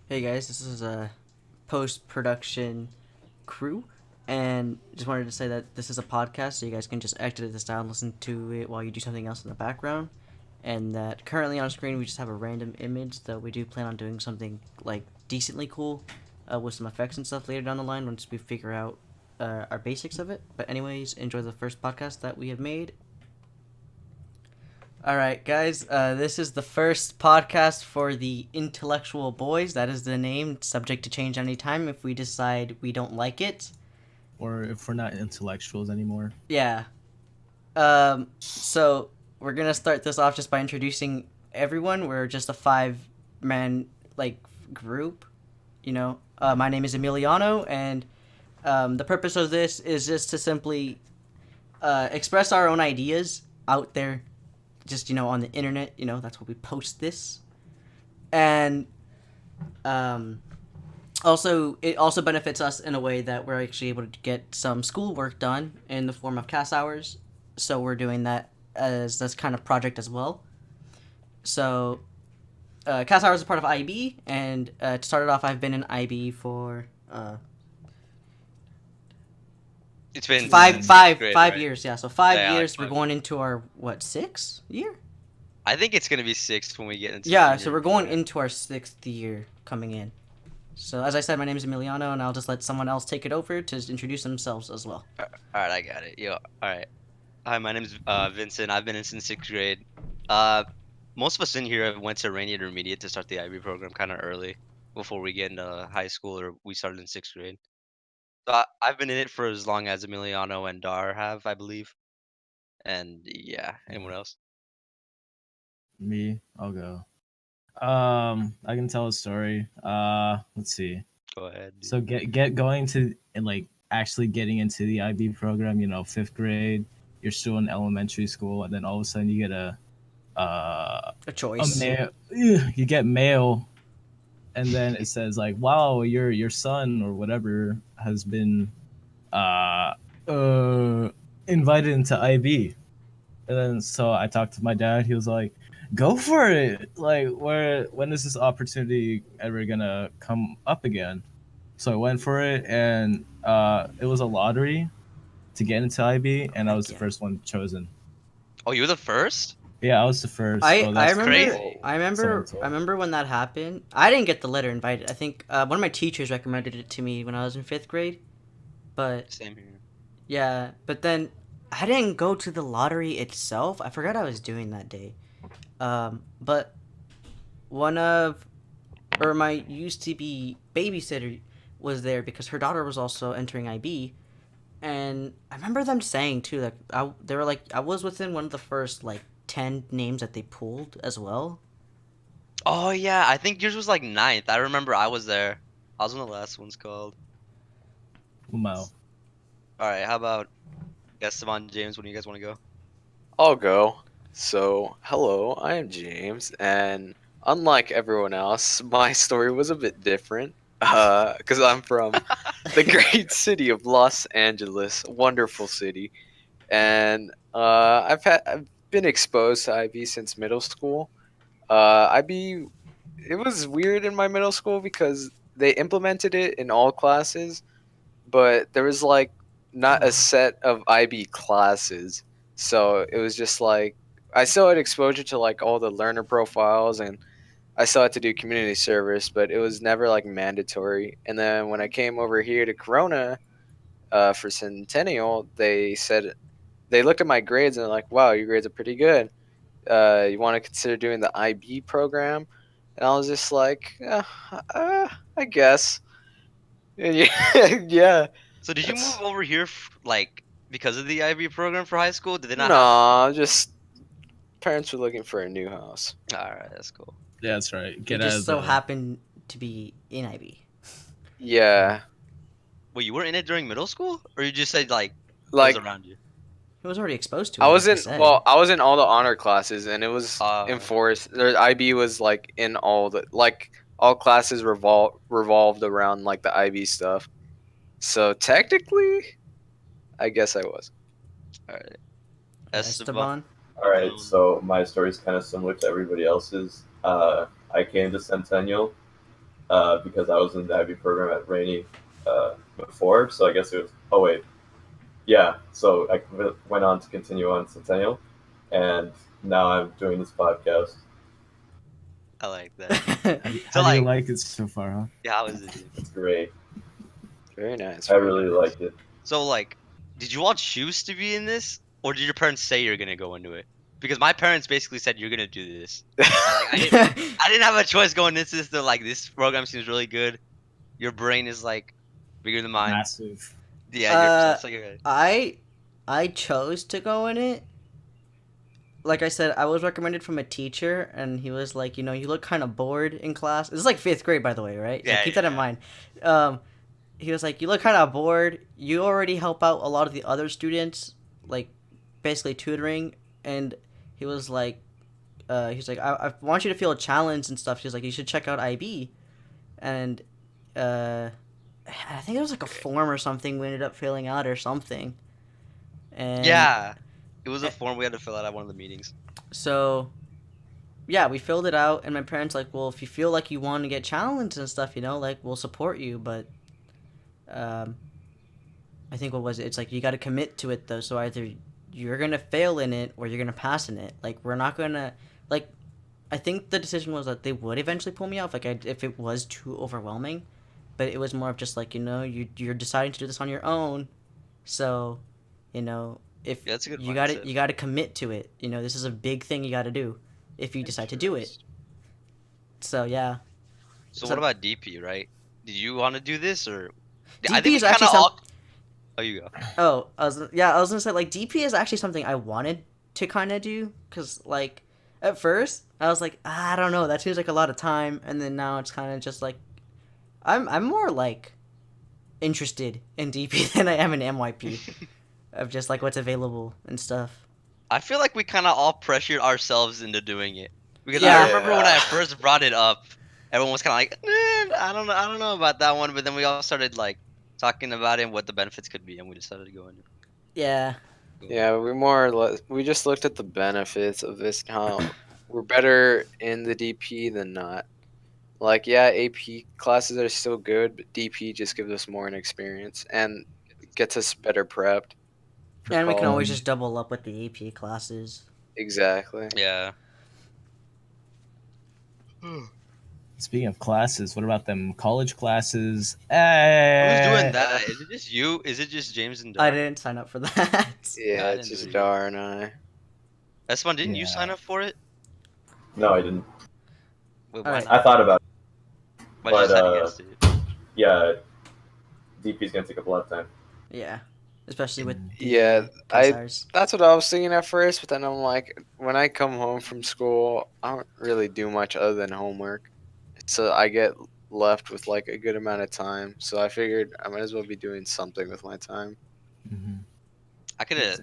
Hey guys, this is a post-production crew, and just wanted to say that this is a podcast, so you guys can just exit this down, listen to it while you do something else in the background, and that currently on screen we just have a random image, though we do plan on doing something like decently cool with some effects and stuff later down the line once we figure out our basics of it. But anyways, enjoy the first podcast that we have made. All right, guys. This is the first podcast for the Intellectual Boys. That is the name, subject to change anytime if we decide we don't like it. Or if we're not intellectuals anymore. Yeah. So we're gonna start this off just by introducing everyone. We're just a five-man group. My name is Emiliano, and the purpose of this is just to simply express our own ideas out there, just on the internet. That's why we post this, and also it also benefits us in a way that we're actually able to get some schoolwork done in the form of class hours. So we're doing that as this kind of project as well. So class hours is part of IB, and to start it off, I've been in IB for It's been five since sixth five grade, five right? years. Yeah, so 5 years. We're 5 going years. into our sixth year. I think it's gonna be sixth when we get into Yeah, so junior we're going year. into our sixth year coming in. So as I said, my name is Emiliano, and I'll just let someone else take it over to introduce themselves as well. All right, I got it. Yo, all right. Hi, my name is Vincent. I've been in since sixth grade. Uh, Most of us in here went to Rainy Intermediate to start the IB program kind of early before we get into high school, or we started in sixth grade. So I've been in it for as long as Emiliano and Dar have, I believe. And yeah, anyone else? Me, I'll go. I can tell a story. Let's see. Go ahead, So dude. get going to and like actually getting into the IB program. Fifth grade. You're still in elementary school, and then all of a sudden you get A a choice. mail. You get mail, and then it says like, "Wow, your son or whatever has been uh uh invited into IB." And then so I talked to my dad. He was like, "Go for it! Like, when is this opportunity ever gonna come up again?" So I went for it, and it was a lottery to get into IB, and I was Heck the yeah. first one chosen. Oh, you were the first? Yeah, I was the first. I Oh, I that's That's what remember crazy. I someone remember I told me. remember when that happened. I didn't get the letter invited. I think one of my teachers recommended it to me when I was in fifth grade. But Same here. yeah, but then I didn't go to the lottery itself. I forgot I was doing that day. But one of or my used to be babysitter was there because her daughter was also entering IB, and I remember them saying too that they were like I was within one of the first 10 names that they pulled as well. Oh yeah, I think yours was like ninth. I remember I was there. I was one of the last ones called. Umau. All right, how about Esteban, James? When do you guys want to go? I'll go. So, hello, I am James, and unlike everyone else, my story was a bit different. Because I'm from the great city of Los Angeles, wonderful city, and I've been exposed to IB since middle school. IB, it was weird in my middle school because they implemented it in all classes, but there was like not a set of IB classes. So it was just like I still had exposure to like all the learner profiles, and I still had to do community service, but it was never like mandatory. And then when I came over here to Corona for Centennial, they looked at my grades and they're like, "Wow, your grades are pretty good. You want to consider doing the IB program?" And I was just like, "I guess." And yeah, yeah. So did you move That's over here like because of the IB program for high school? Did they not have? No, just parents were looking for a new house. All right, that's cool. Yeah, that's right. You Get out just of so the. happen to be in IB. Yeah, Wait, you were in it during middle school, or you just said like it was like around you? He was already exposed to I it, was like you in. said. Well, I was in all the honor classes, and it was Uh, enforced. The IB was like in all the all classes revolved around like the IB stuff. So technically, I guess I was. all right, Esteban. Esteban. All right, so my story is kind of similar to everybody else's. I came to Centennial because I was in the IB program at Rainy before. So I guess it was. Oh wait, yeah. So I went on to continue on Centennial, and now I'm doing this podcast. I like that. How So do you like, like it so far, huh? yeah, how is it, dude? It's great. Very nice. I very really nice. liked it. So like, did you all choose to be in this, or did your parents say you're gonna go into it? Because my parents basically said you're gonna do this. Like, I didn't have a choice going into this. They're like, this program seems really good. Your brain is like bigger than mine. Massive. Yeah, that's like a, I chose to go in it. Like I said, I was recommended from a teacher, and he was like, you look kind of bored in class. This is like 5th grade, by the way, right? So Yeah, keep that in yeah. mind. He was like, you look kind of bored. You already help out a lot of the other students, like basically tutoring. And he was like, I want you to feel a challenge and stuff. He was like, you should check out IB. And I think it was like a form or something we ended up filling out or something. And yeah. It was a form we had to fill out at one of the meetings. so yeah, we filled it out, and my parents like, well, if you feel like you want to get challenged and stuff, like we'll support you, but I think what was it? It's like you got to commit to it though. So either you're gonna fail in it or you're gonna pass in it. Like we're not gonna like. I think the decision was that they would eventually pull me off, like if it was too overwhelming, but it was more of just like you're deciding to do this on your own, so, if Yeah, that's a good you mindset. got to commit to it. This is a big thing you got to do if you decide to do it. So yeah. So So- what about DP, right? Did you want to do this or? DP I think is we actually kinda some- all. Oh, you go. Oh, I was gonna say like DP is actually something I wanted to kind of do, because like at first I was like, I don't know, that seems like a lot of time, and then now it's kind of just like I'm more like interested in DP than I am in MYP, of just like what's available and stuff. I feel like we kind of all pressured ourselves into doing it because Yeah. I remember when I first brought it up, everyone was kind of like, I don't know about that one. But then we all started like talking about it and what the benefits could be, and we decided to go in. Yeah. Yeah, we more or less we just looked at the benefits of this and how we're better in the DP than not. Like, yeah, AP classes are still good, but DP just gives us more experience and gets us better prepped. for And we can always college. just double up with the AP classes. Exactly. Yeah. Speaking of classes, what about them college classes? Who's doing that? Is it just you? Is it just James and I Dar? didn't sign up for that. Yeah, I it's didn't do just it Dar and I. Esteban, didn't you Yeah. sign up for it? No, I didn't. Wait, why Alright. not? I thought about it. Why did you but, decide against it? Yeah, DP's gonna take up a lot of time. Yeah. Especially with the Yeah, co-stars. That's what I was thinking at first, but then I'm like, when I come home from school, I don't really do much other than homework. So I get left with like a good amount of time. So I figured I might as well be doing something with my time. Mhm. I could have.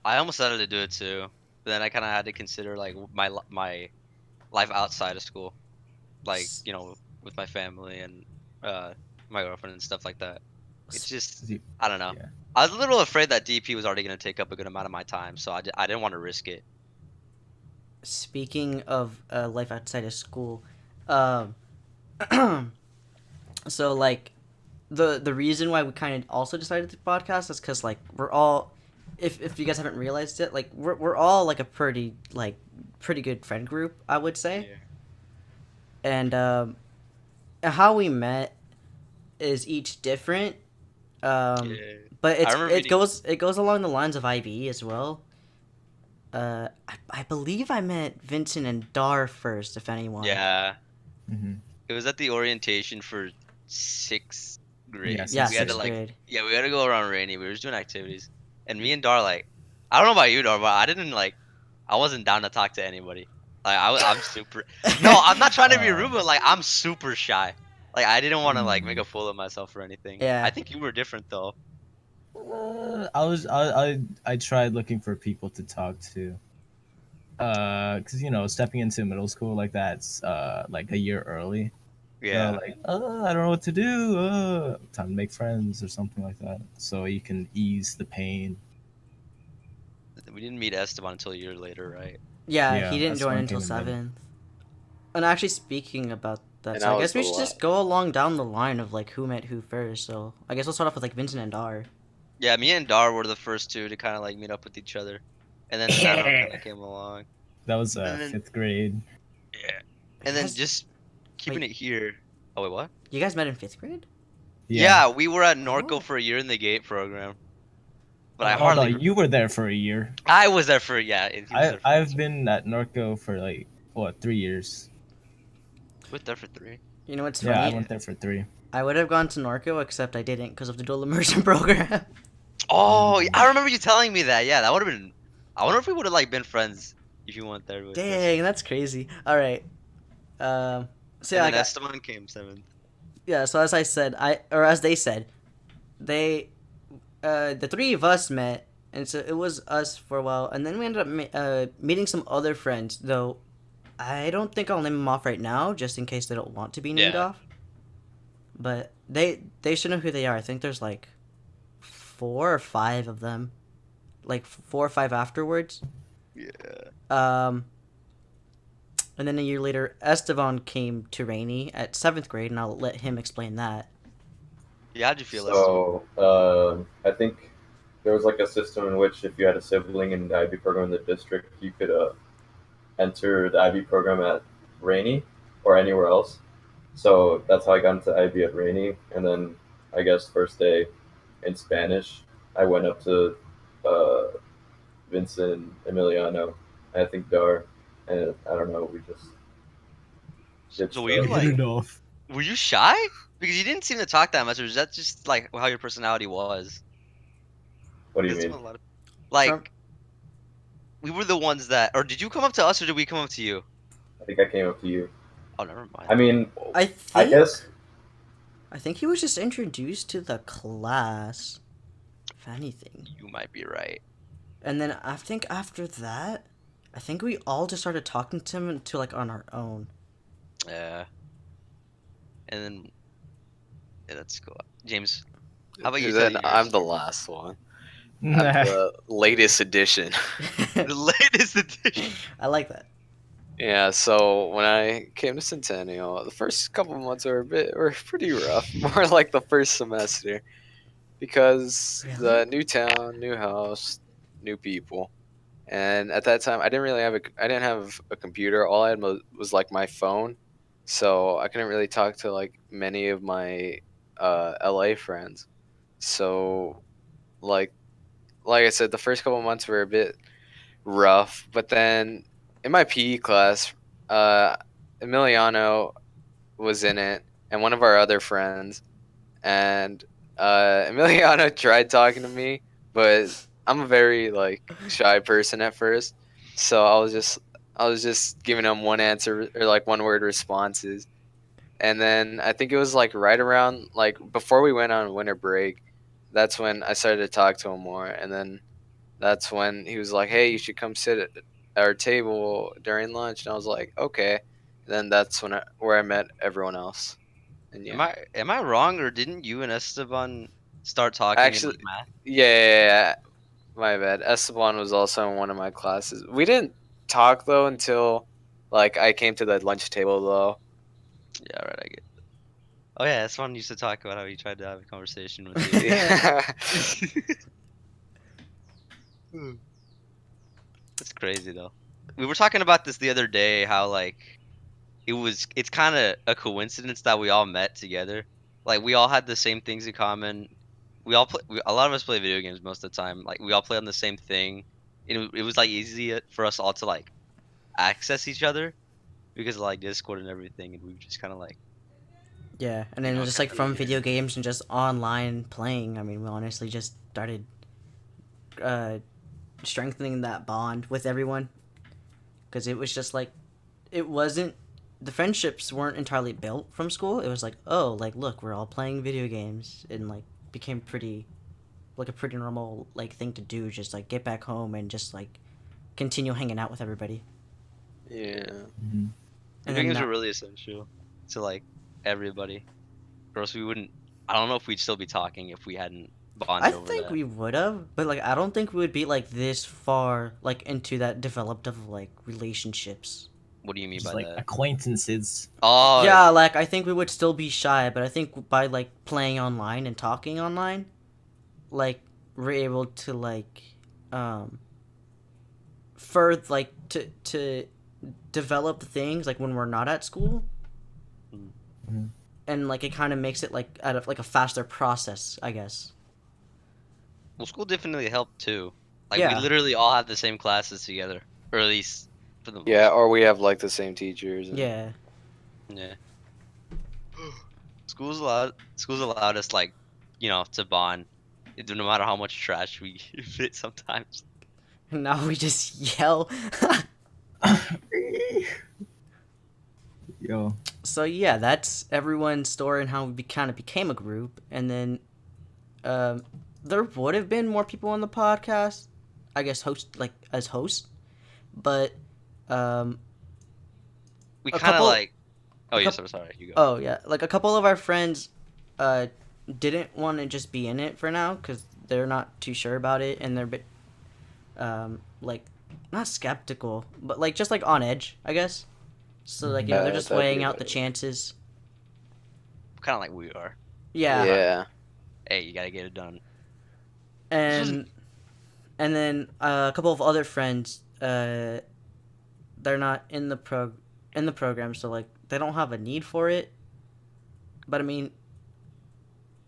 I almost started to do it too, but then I kind of had to consider like my life outside of school, like with my family and my girlfriend and stuff like that. It's just I don't know. Yeah. I was a little afraid that DP was already gonna take up a good amount of my time, so I didn't want to risk it. Speaking of life outside of school, so like the reason why we kind of also decided to podcast is because like we're all, if you guys haven't realized it, like we're all like a pretty good friend group, I would say. And how we met is each different, but remember it meeting- goes along the lines of IB as well. I believe I met Vincent and Dar first, if anyone. Yeah, Mm-hmm. it was at the orientation for 6th grade. Yeah, Yeah, we had to 6th like grade. we had to go around Rainy. We were just doing activities, and me and Dar like I don't know about you, Dar, but I wasn't down to talk to anybody. Like I'm super. No, I'm not trying to be rude, but like I'm super shy. Like I didn't want to like make a fool of myself or anything. Yeah. I think you were different though. I tried looking for people to talk to. Because stepping into middle school like that's like a year early. Yeah. Like, I don't know what to do. Time to make friends or something like that, so you can ease the pain. We didn't meet Esteban until a year later, right? Yeah, Yeah, he didn't that's join one until thing in the middle. 7th. And actually, speaking about that. And So I I was guess we the should just last. go along down the line of like who met who first. So I guess we'll start off with like Vincent and Dar. Yeah, me and Dar were the first two to kind of like meet up with each other, and then Stefan kind of came along, That was and then 5th grade. yeah, You and then guys- just keeping wait. it here. Oh wait, what? You guys met in 5th grade? Yeah, we were at Norco Oh. for a year in the GATE program, but I Oh, Oh no, hardly. you were there for a year. I was there for yeah. And he was there for I've been at Norco for like 3 years. we were there for 3. You know what's Yeah, I funny? went there for 3. I would have gone to Norco, except I didn't because of the dual immersion program. Oh, I remember you telling me that. Yeah, that would have been. I wonder if we would have like been friends if you went there with us. Dang, that's crazy. All right. So yeah, And I then got, Esteban came 7th. yeah. So as I said, as they said, the three of us met, and so it was us for a while, and then we ended up meeting some other friends. Though I don't think I'll name them off right now, just in case they don't want to be named Yeah. off. But they should know who they are. I think there's like 4 or 5 of them, like 4 or 5 afterwards. Yeah. And then a year later, Esteban came to Rainy at 7th grade, and I'll let him explain that. Yeah, how'd you feel, Esteban? So I think there was like a system in which if you had a sibling in the IB program in the district, you could enter the IB program at Rainy or anywhere else. So that's how I got into IB at Rainy. And then I guess first day in Spanish, I went up to Vincent, Emiliano, and I think Dar, and I don't know, we just did So were you stuff. like, were you shy? Because you didn't seem to talk that much, or is that just like how your personality was? What do you Because mean? a lot of- like, From- we were the ones that, or did you come up to us, or did we come up to you? I think I came up to you. Oh, never mind. I mean, I I think guess I think he was just introduced to the class, if anything. You might be right. And then I think after that, I think we all just started talking to him to like on our own. Yeah. And then, yeah, that's cool. James, how about you? Then tell I'm yours? the last one. I'm the latest edition. The latest edition. I like that. Yeah, so when I came to Centennial, the first couple of months were pretty rough. More like the first semester, because Really? the new town, new house, new people, and at that time I didn't have a computer. All I had was like my phone, so I couldn't really talk to like many of my LA friends. So like I said, the first couple of months were a bit rough, but then in my PE class, Emiliano was in it, and one of our other friends, and Emiliano tried talking to me, but I'm a very like shy person at first, so I was just giving him one answer or like one word responses, and then I think it was like right around like before we went on winter break, that's when I started to talk to him more, and then that's when he was like, "Hey, you should come sit at our table during lunch," and I was like, "Okay." And then that's where I met everyone else. And yeah, Am I wrong, or didn't you and Esteban start talking Actually- in like, math? yeah, my bad. Esteban was also in one of my classes. We didn't talk though until like I came to the lunch table though. Yeah, right. I get. Oh yeah, Esteban used to talk about how he tried to have a conversation with you. Yeah. That's crazy though. We were talking about this the other day, how like it's kind of a coincidence that we all met together. Like we all had the same things in common. We all a lot of us play video games most of the time. Like we all play on the same thing. It was like easy for us all to like access each other because of like Discord and everything, and we were just kind of like Yeah, and then know, just like from yeah. video games and just online playing. I mean, we honestly just started strengthening that bond with everyone, because it was just like it wasn't the friendships weren't entirely built from school. It was like, oh, like look, we're all playing video games, and like became pretty like a pretty normal like thing to do, just like get back home and just like continue hanging out with everybody. Yeah. Mhm. And video then games now- are really essential to like everybody. Or else we wouldn't. I don't know if we'd still be talking if we hadn't bonded I over think that. we would have, but like I don't think we would be like this far like into that developed of like relationships What do you mean Just by like that? acquaintances. Oh, Yeah, like I think we would still be shy, but I think by like playing online and talking online, like we're able to like further like to develop things like when we're not at school. Mhm. And like it kind of makes it like out of like a faster process, I guess. well, school definitely helped too. Like we Yeah. literally all have the same classes together, or at least for the most. Yeah, or we have like the same teachers. And... Yeah. Yeah. Schools allowed us like, to bond. No matter how much trash we fit sometimes. Now we just yell. Yo. So yeah, that's everyone's story and how we kind of became a group. And then there would have been more people on the podcast, I guess, as hosts, but We A kind of couple- like. Oh a yes, coup- I'm sorry. You go. oh yeah, like a couple of our friends didn't want to just be in it for now because they're not too sure about it and they're a bit like not skeptical, but like just like on edge, I guess. So like they're just that'd be weighing a out the better- chances. Kind of like we are. Yeah. Yeah. Hey, you gotta get it done. And then a couple of other friends they're not in the program, so like they don't have a need for it, but I mean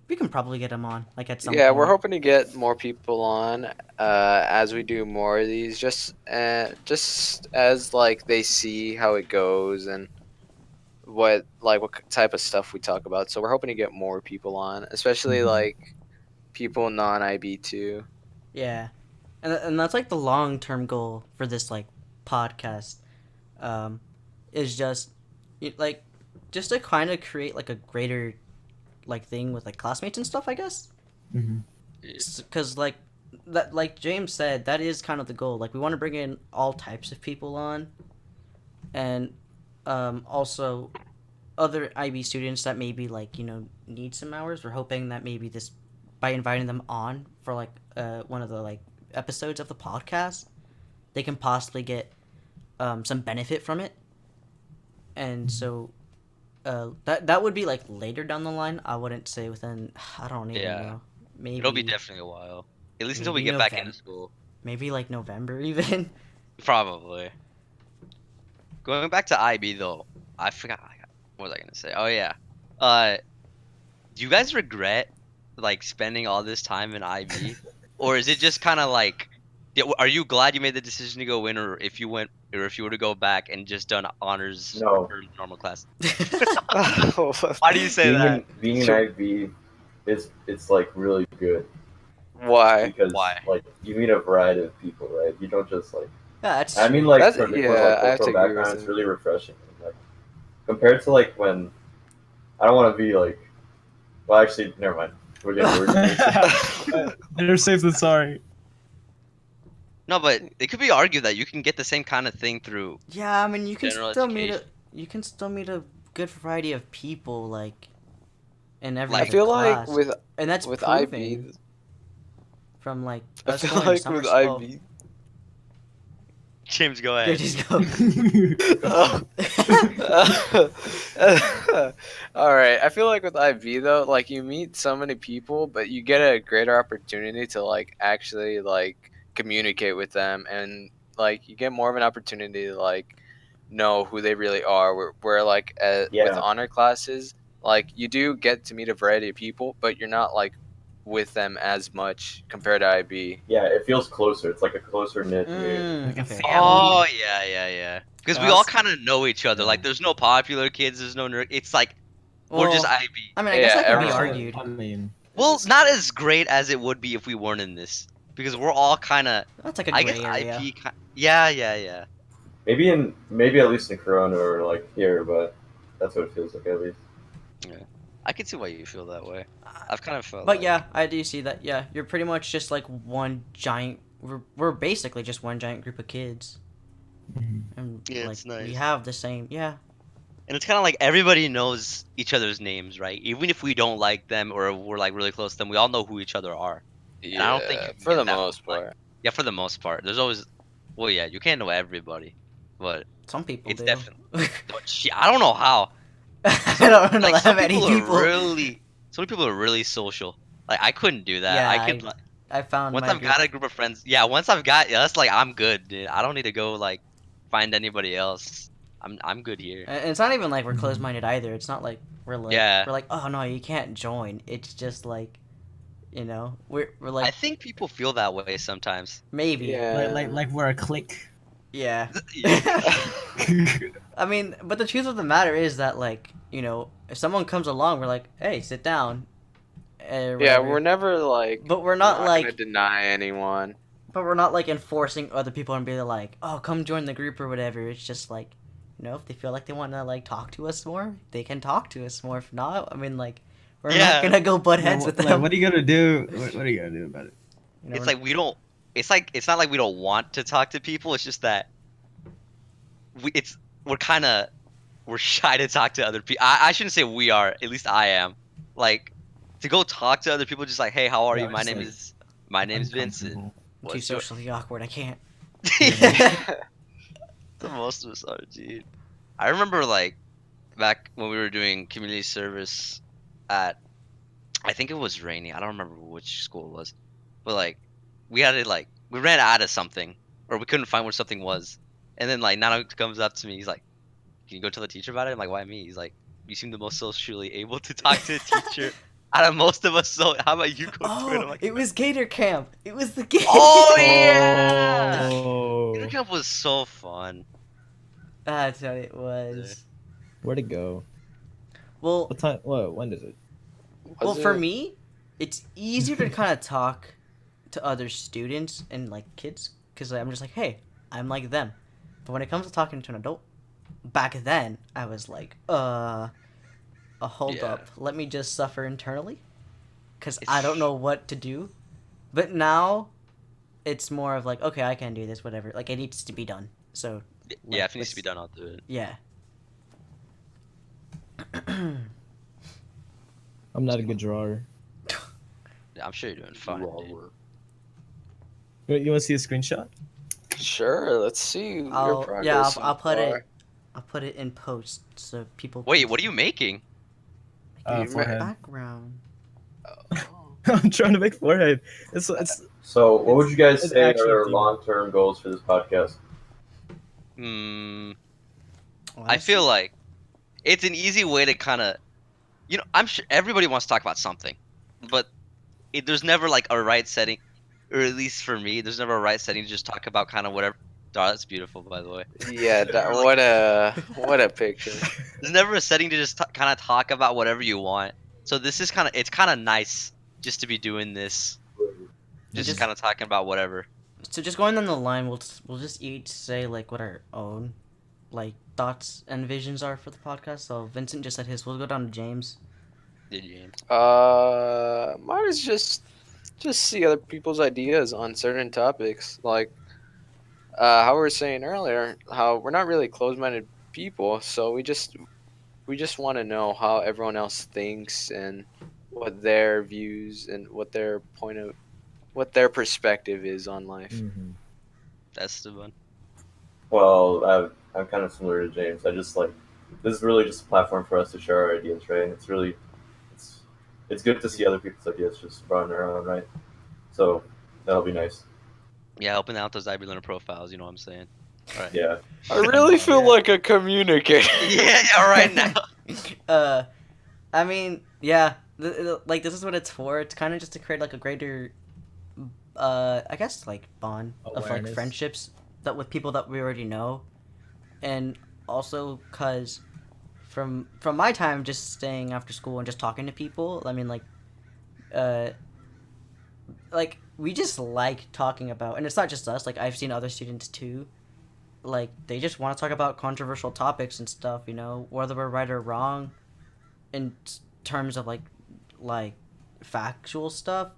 we can probably get them on like at some Yeah, point. we're hoping to get more people on as we do more of these, just as like they see how it goes and what type of stuff we talk about. So we're hoping to get more people on, especially Mhm. like people non-IB too. Yeah, and that's like the long-term goal for this like podcast is just like just to kind of create like a greater like thing with like classmates and stuff, I guess. Mhm. Because like that, like James said, that is kind of the goal. Like we want to bring in all types of people on, and also other IB students that maybe like need some hours. We're hoping that maybe this by inviting them on for like one of the like episodes of the podcast, they can possibly get some benefit from it, and so. That would be like later down the line. I wouldn't say within. I don't even Yeah. know. Maybe It'll be definitely a while. At least until we maybe get back November. into school. maybe like November even. Probably. Going back to IB though, I forgot. What was I gonna say? Oh yeah. Do you guys regret like spending all this time in IB, or is it just kind of like? Are you glad you made the decision to go in, or if you were to go back and just done honors No. or normal class? Why do you say that? Being an Sure. IB it's like really good Why? because Why? like you meet a variety of people, right? You don't just like. Yeah, that's I mean, like That's- for yeah, like I have to cultural agree with background, it's him. really refreshing. Like compared to like when I don't want to be like. Well, actually, never mind. We're getting Better safe than sorry. No, but it could be argued that you can get the same kind of thing through. yeah. I mean, you can General still meet a education. good variety of people like in every Like- I other feel class. like with and that's with proven IB, from like I us feel going to like summer with school. IB. James, go Yeah, ahead. just go. All right. I feel like with IB though, like you meet so many people, but you get a greater opportunity to like actually like communicate with them, and like you get more of an opportunity to like know who they really are. Where like with Yeah. honor classes, like you do get to meet a variety of people, but you're not like with them as much compared to IB. Yeah, it feels closer. It's like a closer knit community. Like a Okay. family. Oh yeah. Because we all That's- kind of know each other. Yeah. Like, there's no popular kids. There's no nerd. It's like we're just Well, IB. I mean, I guess Yeah, that could be everyone- argued. I mean, Well, not as great as it would be if we weren't in this. Because we're all kind of. That's like a I gray guess area. IP. Yeah. Maybe at least in Corona or like here, but that's what it feels like at least. I can see why you feel that way. I've kind of felt. But like, yeah, I do see that. Yeah, you're pretty much just like one giant. We're basically just one giant group of kids, mhm. and Yeah, like it's nice. we have the same. Yeah, And it's kind of like everybody knows each other's names, right? Even if we don't like them or we're like really close to them, we all know who each other are. Yeah, I don't think you can for get the that most from, like- part. Yeah, for the most part. There's always. Well, yeah, you can't know everybody, but Some people It's do. definitely. But I don't know how. I don't know Like that some many people people. are really. So many people are really social. Like I couldn't do that. Yeah, I could. I found Once my I've group. got a group of friends, yeah. Once I've got us, like I'm good, dude. I don't need to go like find anybody else. I'm good here. And it's not even like we're Mhm. closed-minded either. It's not like Yeah. we're like, oh no, you can't join. It's just like, we're I like think people feel that way sometimes. maybe. Yeah. Like we're a clique. Yeah. Yeah. I mean, but the truth of the matter is that like, if someone comes along, we're like, hey, sit down. Yeah, Whatever. we're never like. But we're not gonna like, deny anyone. enforcing other people and be like, oh, come join the group or whatever. It's just like, if they feel like they want to like talk to us more, they can talk to us more. If not, I mean, like, we're Yeah. not gonna go butt Yeah, heads with like, them. what are you gonna do? What are you gonna do about it? It's like we don't. It's like it's not like we don't want to talk to people. It's just that we're shy to talk to other people. I shouldn't say we are. At least I am. Like to go talk to other people, just like, hey, how are Yeah, you? My it's name's Vincent. Uncomfortable. I'm too What's your... socially awkward. I can't. The most of us are, dude. I remember like back when we were doing community service at, I think it was Rainy. I don't remember which school it was, but like we had it like we ran out of something or we couldn't find where something was, and then like Nano comes up to me. He's like, "Can you go tell the teacher about it?" I'm like, "Why me?" He's like, "You seem the most socially able to talk to a teacher out of most of us. So how about you go to it?" I'm Oh, like, it was Gator Camp. It was the Gator. "Oh yeah, Oh. Gator Camp was so fun." That's what it was. Where'd it go? Well, What time? What? When does it? well, Was for it- me, it's easier to kind of talk to other students and like kids because I'm just like, hey, I'm like them. But when it comes to talking to an adult, back then I was like, hold Yeah. up, let me just suffer internally, because It's- I don't know what to do. But now, it's more of like, okay, I can do this, whatever. Like it needs to be done. So Yeah, if it needs to be let's- done, I'll do it. Yeah. I'm not a good drawer. Yeah, I'm sure you're doing fine, dude. You want to see a screenshot? Sure, let's see your progress. I'll put so it. far. I'll put it in post so people. Wait, can what are see you making? You Forehead. background? I'm trying to make forehead. It's So, what would you guys it's say actually are deep. long-term goals for this podcast? I feel like it's an easy way to kind of, I'm sure everybody wants to talk about something, but there's never like a right setting, or at least for me, there's never a right setting to just talk about kind of whatever. Oh, that's beautiful, by the way. Yeah, what a picture. There's never a setting to just kind of talk about whatever you want. So this is it's kind of nice just to be doing this, just kind of talking about whatever. So just going down the line, we'll just each say like what our own like thoughts and visions are for the podcast. So Vincent just said his. We'll go down to James. Did you? Mine is just see other people's ideas on certain topics, like how we were saying earlier, how we're not really closed-minded people, so we just want to know how everyone else thinks and what their views and what their perspective is on life. Mhm. That's the one. Well, I'm kind of similar to James. I just like this is really just a platform for us to share our ideas, right? It's good to see other people's ideas just brought around, right? So that'll be nice. Yeah, helping out those IB learner profiles. You know what I'm saying? All right. Yeah. I really feel Yeah. like a communicator. Yeah, right now. I mean, yeah, like this is what it's for. It's kind of just to create like a greater, I guess like bond of like Awareness. friendships that with people that we already know, and also cause from my time just staying after school and just talking to people. I mean like we just like talking about, and it's not just us. Like I've seen other students too. Like they just want to talk about controversial topics and stuff. Whether we're right or wrong, in terms of like factual stuff.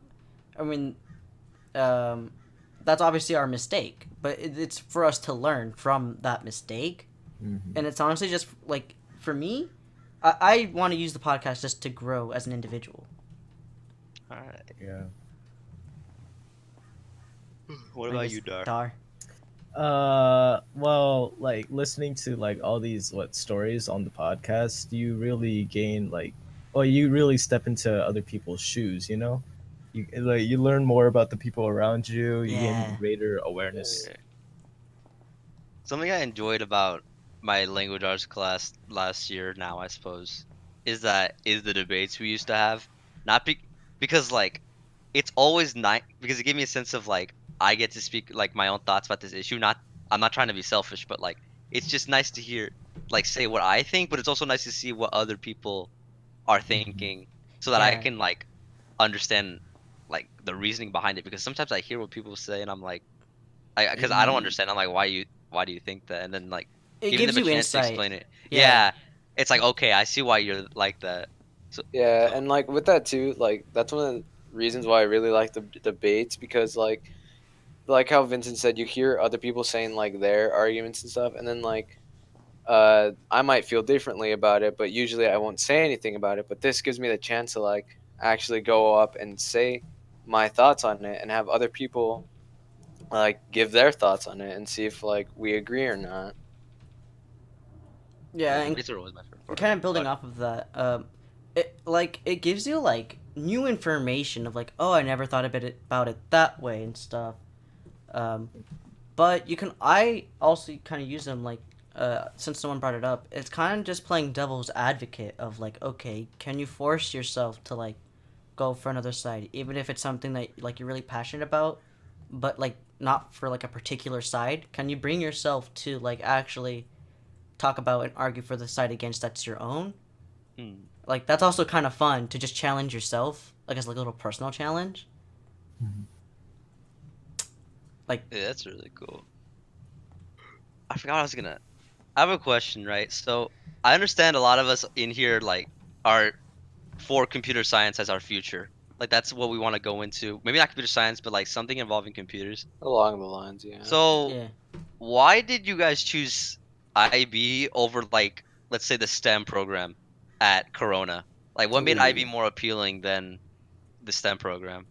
I mean, that's obviously our mistake, but it's for us to learn from that mistake. Mhm. And it's honestly just like for me, I want to use the podcast just to grow as an individual. All right. Yeah. What about you, Dar? Dar? Well, like listening to like all these stories on the podcast, you really gain like, well, you really step into other people's shoes. You know, you learn more about the people around you. You gain Yeah. greater awareness. Yeah. Something I enjoyed about my language arts class last year, now I suppose, is the debates we used to have. Not because like it's always nice because it gave me a sense of like I get to speak like my own thoughts about this issue. Not I'm not trying to be selfish, but like it's just nice to hear like say what I think, but it's also nice to see what other people are thinking so that I Yeah. can like understand like the reasoning behind it because sometimes I hear what people say and I'm like because I don't understand. I'm like, why do you think that? And then like It giving gives them a you chance to insight. explain it. Yeah. Yeah, it's like okay, I see why you're like that. So, Yeah, so and like with that too, like that's one of the reasons why I really like the debates because like how Vincent said, you hear other people saying like their arguments and stuff, and then like I might feel differently about it, but usually I won't say anything about it. But this gives me the chance to like actually go up and say my thoughts on it and have other people like give their thoughts on it and see if like we agree or not. Yeah, and debates are always my favorite part. kind of building But off of that, it gives you like new information of like, oh, I never thought about it that way and stuff. Um, but you can I also kind of use them like since someone brought it up, it's kind of just playing devil's advocate of like, okay, can you force yourself to like go for another side, even if it's something that like you're really passionate about, but like not for like a particular side? Can you bring yourself to like actually talk about and argue for the side against that's your own? hmm, Like that's also kind of fun to just challenge yourself, like as like a little personal challenge. Mhm. Like yeah, that's really cool. I forgot what I was gonna. I have a question, right? So I understand a lot of us in here like are for computer science as our future. Like that's what we want to go into. Maybe not computer science, but like something involving computers. Along the lines, yeah. So yeah, why did you guys choose IB over like let's say the STEM program at Corona? Like what made IB Ooh. more appealing than the STEM program?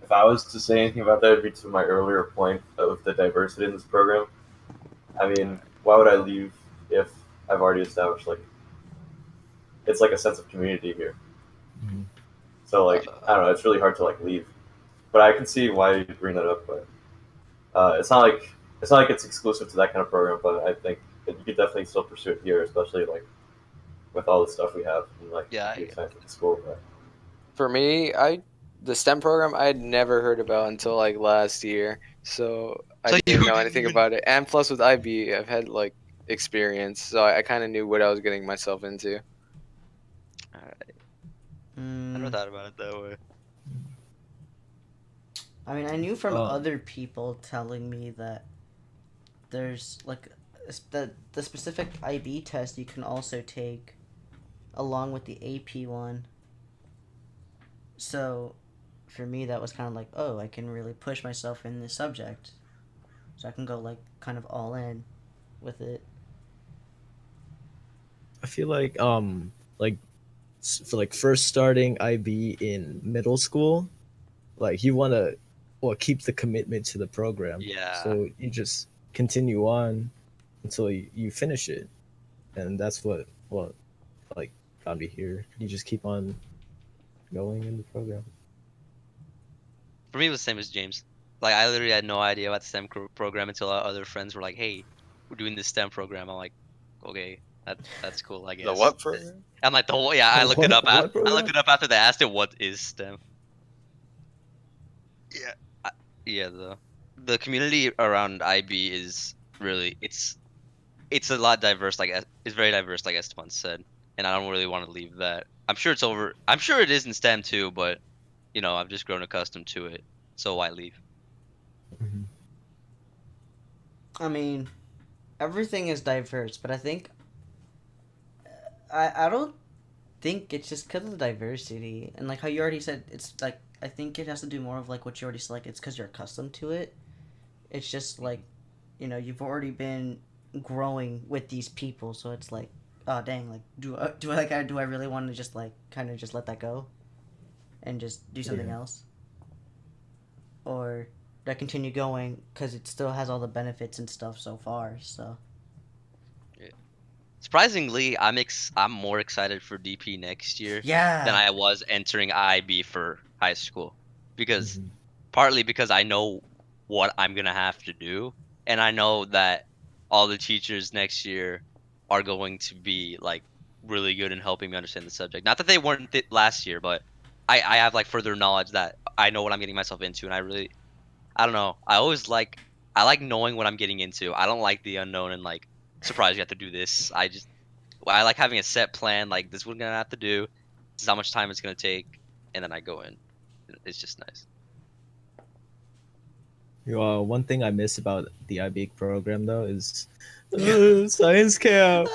If I was to say anything about that, it'd be to my earlier point of the diversity in this program. I mean, why would I leave if I've already established like it's like a sense of community here? Mhm. So like I don't know, it's really hard to like leave. But I can see why you bring that up. But it's not like it's exclusive to that kind of program. But I think that you could definitely still pursue it here, especially like with all the stuff we have in like Yeah, computer science at the school. But For me, I the STEM program I had never heard about until like last year, so I so you didn't know didn't anything even. about it. And plus with IB, I've had like experience, so I kind of knew what I was getting myself into. Alright, I never mm, thought about it that way. I mean, I knew from Oh, other people telling me that there's like the specific IB test you can also take along with the AP one. So for me, that was kind of like, oh, I can really push myself in this subject, so I can go like kind of all in with it. I feel like for like first starting IB in middle school, like you want to keep the commitment to the program, Yeah. so you just continue on until you finish it, and that's what like got me here. You just keep on going in the program. For me, it was the same as James. Like I literally had no idea about the STEM program until our other friends were like, "Hey, we're doing this STEM program." I'm like, "Okay, that's cool, I The guess." what program? I'm like, "The whole yeah." I looked it up. What I looked program? it up after they asked it, "What is STEM?" Yeah, I, yeah. The community around IB is really it's a lot diverse. It's very diverse, like Esteban said, and I don't really want to leave that. I'm sure it's over. I'm sure it is in STEM too, but I've just grown accustomed to it. So why leave? Mhm. I mean, everything is diverse, but I think I don't think it's just because of the diversity and like how you already said. It's like I think it has to do more of like what you already said. Like it's because you're accustomed to it. It's just like, you've already been growing with these people, so it's like, oh dang, like do I really want to just like kind of just let that go and just do something Yeah. else, or to continue going because it still has all the benefits and stuff so far. So Surprisingly, I'm more excited for DP next year than yeah, I was entering IB for high school, because Mhm. partly because I know what I'm gonna have to do, and I know that all the teachers next year are going to be like really good in helping me understand the subject. Not that they weren't last year, but I have like further knowledge that I know what I'm getting myself into, and I don't know. I like knowing what I'm getting into. I don't like the unknown and like surprise you have to do this. I like having a set plan. Like this is what I'm gonna have to do. This is how much time it's gonna take, and then I go in. It's just nice. One thing I miss about the IB program though is science camp.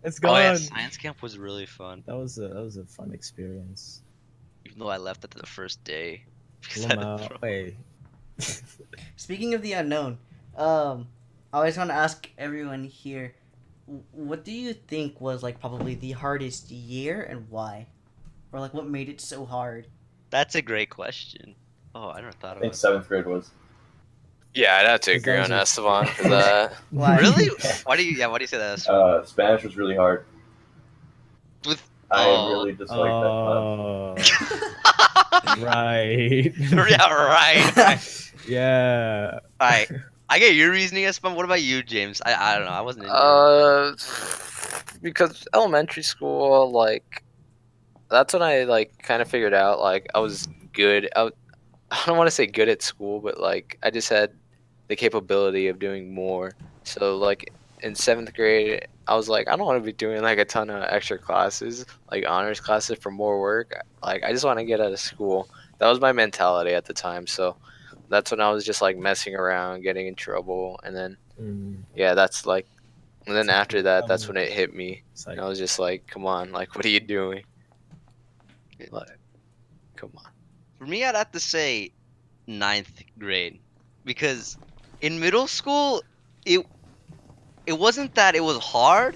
It's Oh yeah, gone. science camp was really fun. That was a fun experience. Even though I left after the first day because I had to Lamau, throw. wait. speaking of the unknown, I always want to ask everyone here, what do you think was like probably the hardest year and why, or like what made it so hard? That's a great question. Oh, I never thought I think about it. 7th grade was. Yeah, I'd have to Because that agree was on your- Esteban for that. Why? Really? Why do you say that? Spanish was really hard. With I oh. really disliked that class. Right. Yeah, right. Yeah. Alright. I get your reasoning, Esteban. What about you, James? I don't know. I wasn't in your. Because elementary school, like, that's when I like kind of figured out like I was good. I don't want to say good at school, but like I just had the capability of doing more. So like in 7th grade, I was like, I don't want to be doing like a ton of extra classes, like honors classes for more work. Like I just want to get out of school. That was my mentality at the time. So that's when I was just like messing around, getting in trouble, and then Mm, yeah, that's like. And then so after that, that's when was- it hit me. it's And like, I was just like, come on, like, what are you doing? Like, come on. For me, I'd have to say ninth grade, because in middle school, it it wasn't that it was hard,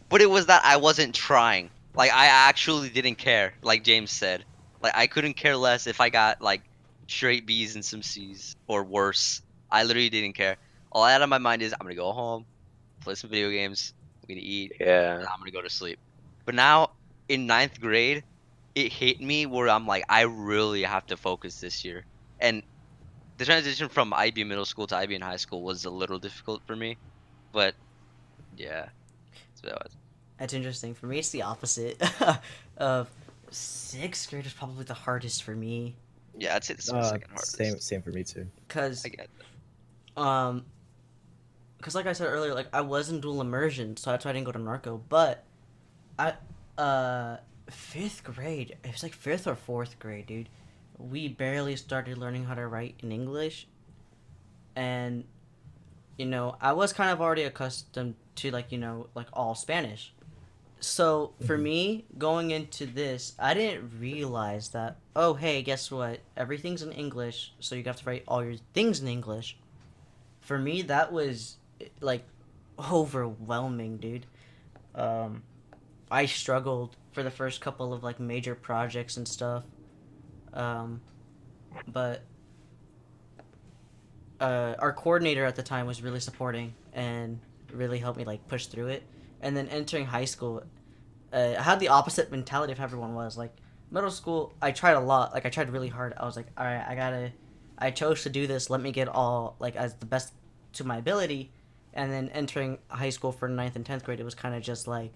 but it was that I wasn't trying. Like I actually didn't care, like James said. Like I couldn't care less if I got like straight B's and some C's or worse. I literally didn't care. All I had on my mind is I'm gonna go home, play some video games, I'm gonna eat, Yeah. and I'm gonna go to sleep. But now in ninth grade, it hit me where I'm like, I really have to focus this year. And the transition from IB middle school to IB in high school was a little difficult for me. But yeah, that's what it was. That's interesting. For me, it's the opposite. Of 6th grade is probably the hardest for me, Yeah, I'd say this is the second hardest. same for me too. cause I get because like I said earlier, like I was in dual immersion, so that's why I didn't go to narco. But I 5th grade, it was like 5th or 4th grade, dude. We barely started learning how to write in English, and I was kind of already accustomed to like like all Spanish. So for Mhm. me, going into this, I didn't realize that. Oh, hey, guess what? Everything's in English, so you have to write all your things in English. For me, that was like overwhelming, dude. Um, I struggled for the first couple of like major projects and stuff. Um, but our coordinator at the time was really supporting and really helped me like push through it. And then entering high school, I had the opposite mentality of everyone was. Like middle school, I tried a lot. Like I tried really hard. I was like, all right, I chose to do this. Let me get all like as the best to my ability. And then entering high school for 9th and 10th grade, it was kind of just like,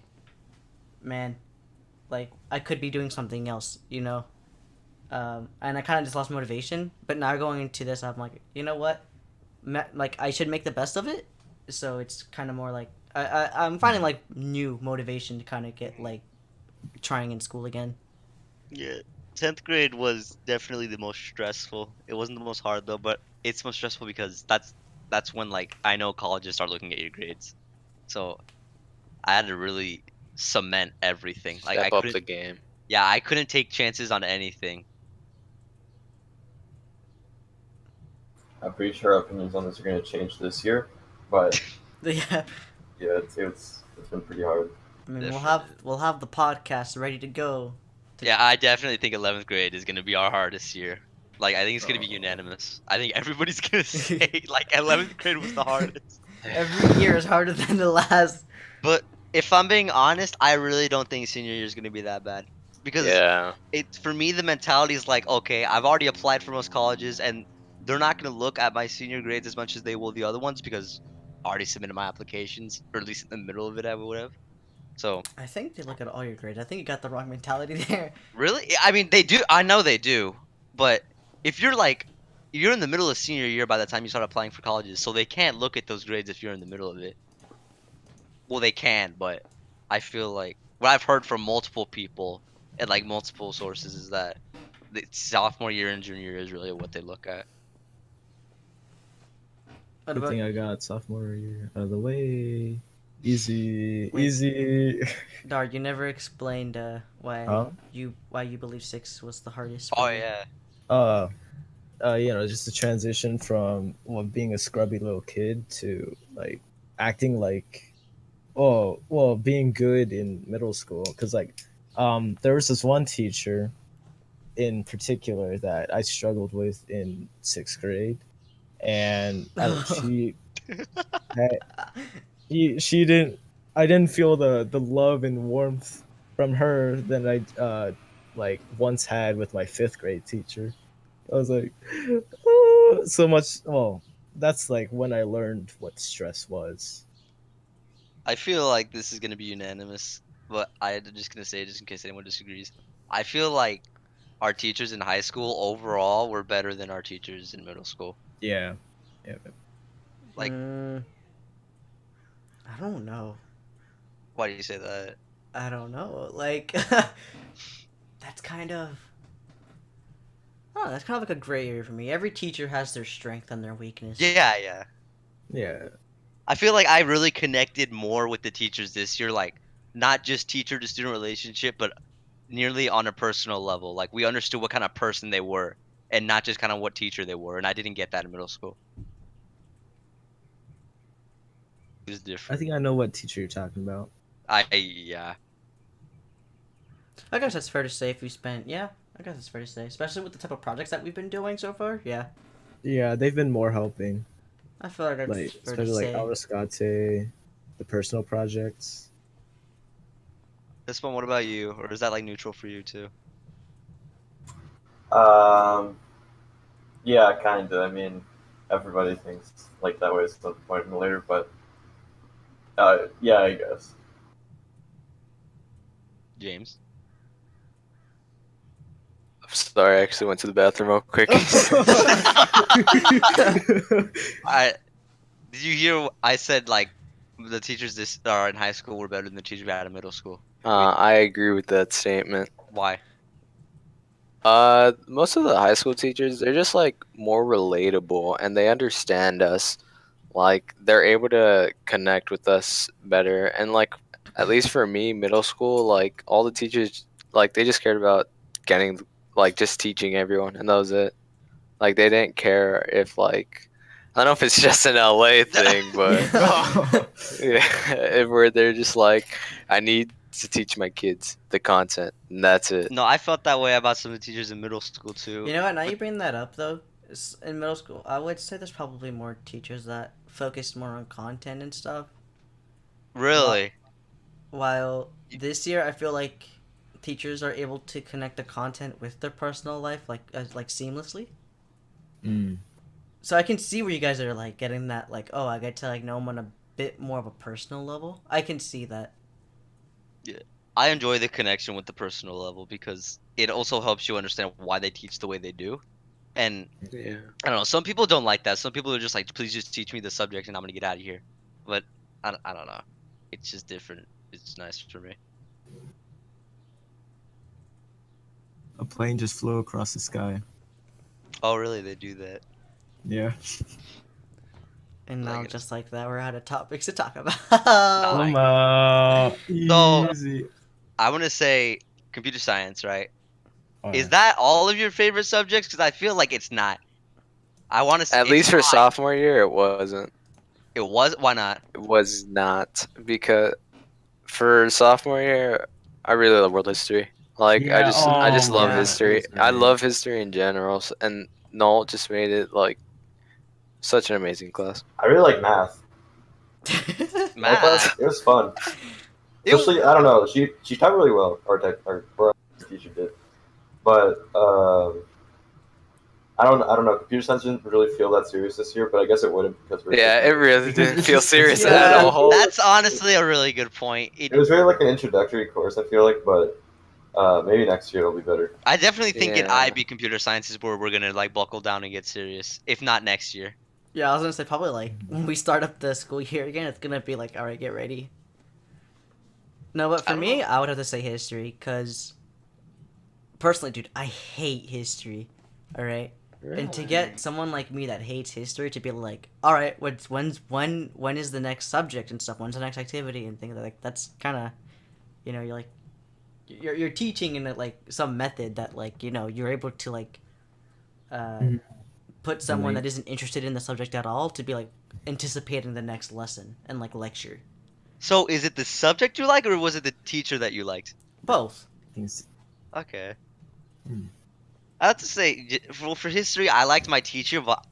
man, like I could be doing something else, and I kind of just lost motivation. But now going into this, I'm like, you know what? Like I should make the best of it. So it's kind of more like I'm finding like new motivation to kind of get like trying in school again. Yeah, 10th grade was definitely the most stressful. It wasn't the most hard though, but it's most stressful because that's when like I know colleges start looking at your grades. So I had to really cement everything. Like I Step up couldn't, the game. yeah, I couldn't take chances on anything. I'm pretty sure our opinions on this are going to change this year, but Yeah, yeah, it's been pretty hard. I mean Different. we'll have the podcast ready to go. Yeah, I definitely think 11th grade is gonna be our hardest year. Like I think it's gonna be unanimous. I think everybody's gonna say like 11th grade was the hardest. Every year is harder than the last. But if I'm being honest, I really don't think senior year is gonna be that bad because Yeah. it for me the mentality is like, okay, I've already applied for most colleges and they're not gonna look at my senior grades as much as they will the other ones because I already submitted my applications, or at least in the middle of it I would have. So I think they look at all your grades. I think you got the wrong mentality there. really, I mean they do. I know they do, but if you're like you're in the middle of senior year by the time you start applying for colleges, so they can't look at those grades if you're in the middle of it. Well, they can, but I feel like what I've heard from multiple people and like multiple sources is that the sophomore year and junior year is really what they look at. What Good about thing I got sophomore year out of the way. Easy, Wait. easy. Dar? You never explained why Huh? you believe 6 was the hardest. For Oh you. yeah, Uh, just a transition from being a scrubby little kid to like acting like, being good in middle school. Cause like, there was this one teacher in particular that I struggled with in 6th grade, and I don't. She didn't. I didn't feel the love and warmth from her than I like once had with my 5th grade teacher. I was like, so much. Well, that's like when I learned what stress was. I feel like this is gonna be unanimous, but I'm just gonna say just in case anyone disagrees. I feel like our teachers in high school overall were better than our teachers in middle school. Yeah, yeah. Like, I don't know. why do you say that? I don't know. Like, that's kind of. Oh, that's kind of like a gray area for me. Every teacher has their strength and their weakness. Yeah, yeah. Yeah. I feel like I really connected more with the teachers this year, like not just teacher to student relationship, but nearly on a personal level. Like we understood what kind of person they were and not just kind of what teacher they were. And I didn't get that in middle school. It was I different. think I know what teacher you're talking about. Yeah. I guess that's fair to say if we spent. Yeah, I guess it's fair to say, especially with the type of projects that we've been doing so far. Yeah, Yeah, they've been more helping. I feel like that's Like fair to especially like say. Auroscate, the personal projects. This one, what about you? Or is that like neutral for you too? Yeah, kind of. I mean, everybody thinks like that way at some point or later, but yeah, I guess. James? I'm sorry, I actually went to the bathroom real quick. Did you hear I said like the teachers this are in high school were better than the teachers we had in middle school? I agree with that statement. Why? Most of the high school teachers, they're just like more relatable and they understand us. Like they're able to connect with us better. And like at least for me, middle school, like all the teachers, like they just cared about getting like just teaching everyone, and that was it. Like they didn't care if like I don't know if it's just an LA thing, but yeah, if where they're just like I need to teach my kids the content, and that's it. No, I felt that way about some of the teachers in middle school too. You know what? Now you bring that up though. In middle school, I would say there's probably more teachers that focus more on content and stuff. Really? While this year, I feel like teachers are able to connect the content with their personal life like seamlessly. Mm. So I can see where you guys are like getting that like, oh, I get to like know them on a bit more of a personal level. I can see that. I enjoy the connection with the personal level because it also helps you understand why they teach the way they do. And Yeah. I don't know, some people don't like that. Some people are just like, please just teach me the subject and I'm gonna get out of here. But I don't know. It's just different. It's nice for me. A plane just flew across the sky. Oh, really? They do that? Yeah. And Like now, it. just like that, we're out of topics to talk about. Like- So- Easy. I want to say computer science, right? Is Alright. that all of your favorite subjects? Because I feel like it's not. I want to say At least for sophomore year, it wasn't. It was. Why not? It was not because for sophomore year, I really love world history. Like Yeah, I just oh, love yeah, history. it was I great. love history in general, and Noel just made it like such an amazing class. I really like math. My class, Math. it was fun. It, Especially, I don't know, she taught really well. Our teacher did, but I don't know. Computer science didn't really feel that serious this year, but I guess it wouldn't because we're Yeah, taking it really Because didn't it's feel just it's serious such at Yeah. all. that's honestly a really good point. It was really like an introductory course. I feel like, but maybe next year it'll be better. I definitely think in Yeah. IB computer science is where we're gonna like buckle down and get serious. If not next year. Yeah, I was gonna say probably like when we start up the school year again, it's gonna be like, all right, get ready. No, but I for don't me, know. I would have to say history, cause personally, dude, I hate history. All right, and to get someone like me that hates history to be like, all right, when is the next subject and stuff? When's the next activity and things like that's kind of, you're like, you're teaching in like some method that like you're able to like, Mhm. put someone Really? that isn't interested in the subject at all to be like anticipating the next lesson and like lecture. So is it the subject you like, or was it the teacher that you liked? Both. Things- Okay. Hmm. I have to say, for history, I liked my teacher, but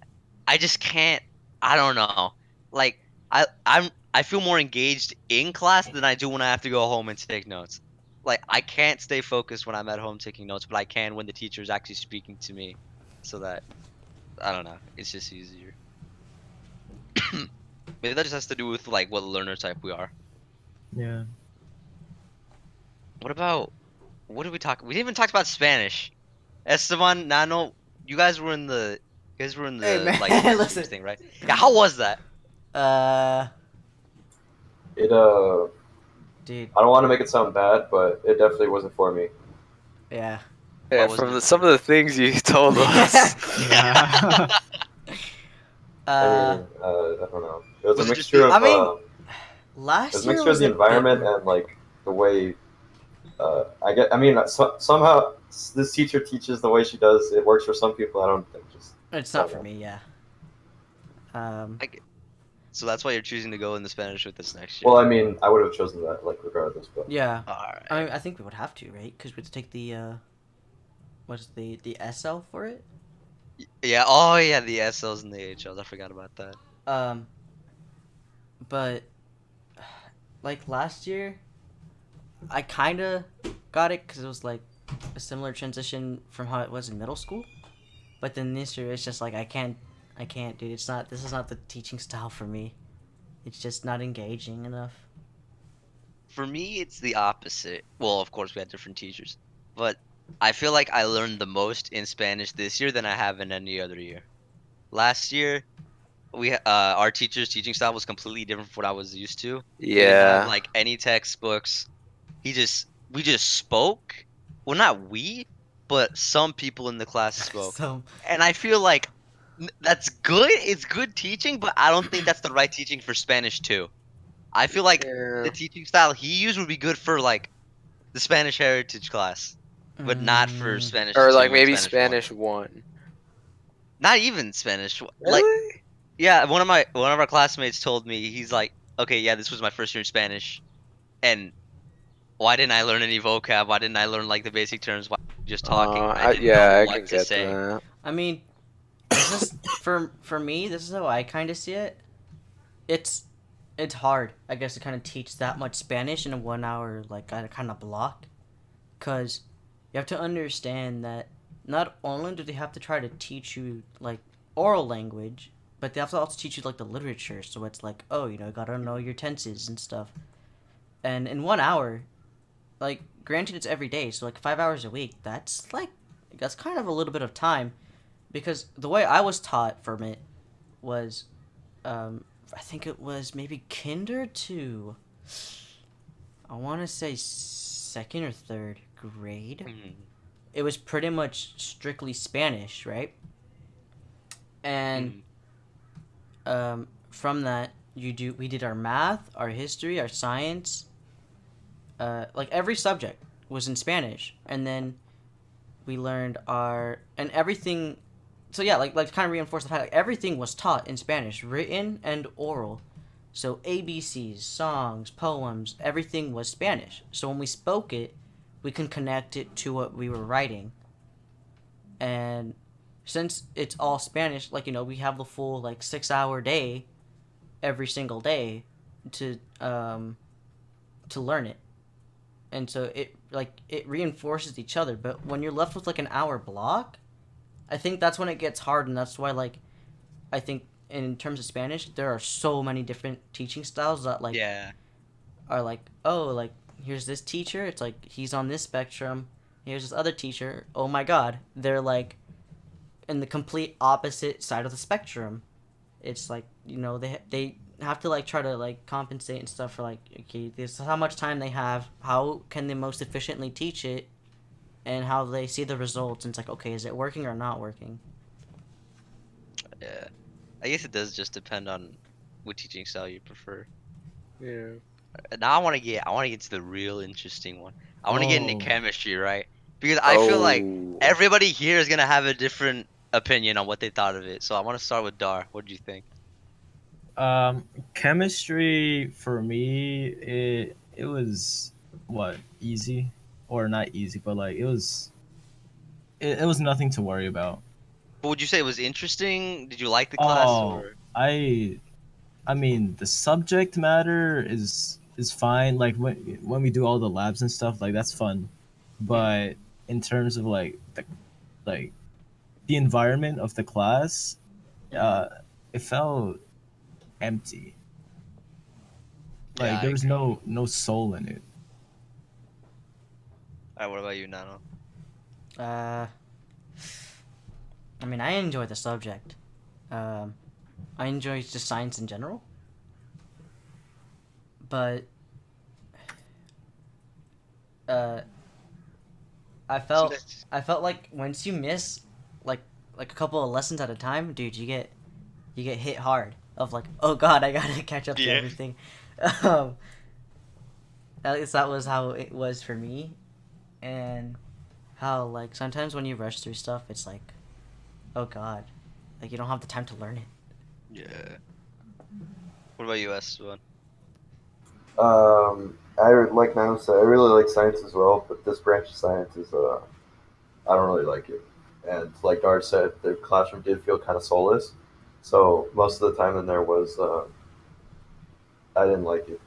I just can't. I don't know. Like I feel more engaged in class than I do when I have to go home and take notes. Like I can't stay focused when I'm at home taking notes, but I can when the teacher is actually speaking to me. So that I don't know. It's just easier. Maybe that just has to do with like what learner type we are. Yeah. What about what did we talk? We didn't even talk about Spanish. Esteban, Nano, you guys were in Hey, the man, like Spanish listen. thing, right? Yeah, how was that? It Dude, I don't want to make it sound bad, but it definitely wasn't for me. yeah. Yeah, wasn't from it some for of the things you told us. Yeah. I uh, mean, I don't know. It was a Was it just mixture the? of I mean, it last was a year mixture of was the a bit environment more. and like the way I mean, somehow this teacher teaches the way she does. It works for some people. I don't think just. It's I not don't for know. me, yeah. So that's why you're choosing to go in the Spanish with us next year. Well, I mean, I would have chosen that like regardless, but Yeah. All right. I mean, I think we would have to, right? Because we have to take the what's the SL for it? Yeah. Oh yeah, the SLs and the HLs. I forgot about that. Um, but like last year, I kind of got it because it was like a similar transition from how it was in middle school. But then this year, it's just like I can't, dude. It's not. This is not the teaching style for me. It's just not engaging enough. For me, it's the opposite. Well, of course, we had different teachers, but I feel like I learned the most in Spanish this year than I have in any other year. Last year, our teacher's teaching style was completely different from what I was used to. He didn't have Yeah. like any textbooks. We just spoke. Well, not we, but some people in the class spoke. So And I feel like that's good. It's good teaching, but I don't think that's the right teaching for Spanish too. I feel like Yeah. the teaching style he used would be good for like the Spanish heritage class, but not for mm, Spanish Or 2 like and maybe Spanish 1. Spanish 1. Not even Spanish. Like Really? yeah, one of our classmates told me he's like, "Okay, yeah, this was my first year in Spanish, and why didn't I learn any vocab? Why didn't I learn like the basic terms? Why just talking? I didn't know I what can to get say." that. I mean, this is for me. This is how I kind of see it. It's it's hard, I guess, to kind of teach that much Spanish in a 1 hour like kind of block, cause you have to understand that not only do they have to try to teach you like oral language, but they have to also teach you like the literature. So it's like, oh, you gotta know your tenses and stuff. And in 1 hour, like granted it's every day, so like 5 hours a week. That's kind of a little bit of time, because the way I was taught from it was, I think it was maybe kinder to, I want to say second or third grade. Mhm. It was pretty much strictly Spanish, right? And from that, we did our math, our history, our science. Like every subject was in Spanish, and then we learned and everything. So yeah, like kind of reinforce the fact like everything was taught in Spanish, written and oral. So ABCs, songs, poems, everything was Spanish. So when we spoke it, we can connect it to what we were writing. And since it's all Spanish, like, you know, we have the full like 6-hour day every single day to learn it. And so it reinforces each other. But when you're left with like an hour block, I think that's when it gets hard. And that's why, like, I think in terms of Spanish, there are so many different teaching styles that like are like, oh, like, here's this teacher, it's like he's on this spectrum. Here's this other teacher, oh my god, they're like in the complete opposite side of the spectrum. It's like, you know, they have to like try to like compensate and stuff for like, okay, this is how much time they have, how can they most efficiently teach it, and how they see the results. And it's like, okay, is it working or not working? Yeah, I guess it does just depend on what teaching style you prefer. Yeah. Now I want to get to the real interesting one. I want to get into Oh. chemistry, right? Because I feel like Oh. everybody here is gonna have a different opinion on what they thought of it. So I want to start with Dar. What do you think? Chemistry for me, it was what, easy, or not easy, but like it was nothing to worry about. But would you say it was interesting? Did you like the class? Or I mean, the subject matter is fine. Like when we do all the labs and stuff, like that's fun. But in terms of like the environment of the class, it felt empty. Like Yeah, there was no soul in it. Alright, what about you, Nano? I mean, I enjoy the subject. I enjoy just science in general. But I felt like once you miss like a couple of lessons at a time, dude, you get hit hard of like, oh god, I gotta catch up to Yeah. everything. At least that was how it was for me. And how like sometimes when you rush through stuff, it's like, oh god, like you don't have the time to learn it. Yeah. What about you, Esteban? I like Nano said, I really like science as well, but this branch of science is I don't really like it. And like Dart said, the classroom did feel kind of soulless. So most of the time in there was I didn't like it.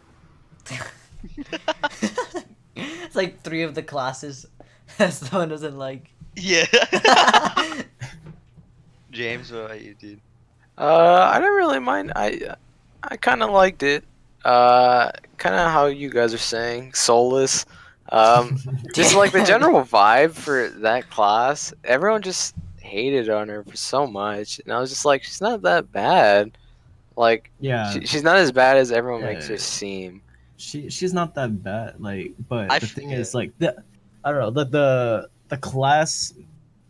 It's like 3 of the classes Esteban doesn't like. Yeah. James, what about you, dude? I didn't really mind. I kind of liked it. Kind of how you guys are saying, soulless. Just like the general vibe for that class, everyone just hated on her for so much, and I was just like, she's not that bad. Like, Yeah, she's not as bad as everyone makes her Yeah. seem. she's not that bad. Like, but I the f- thing yeah. is, like, I don't know, the class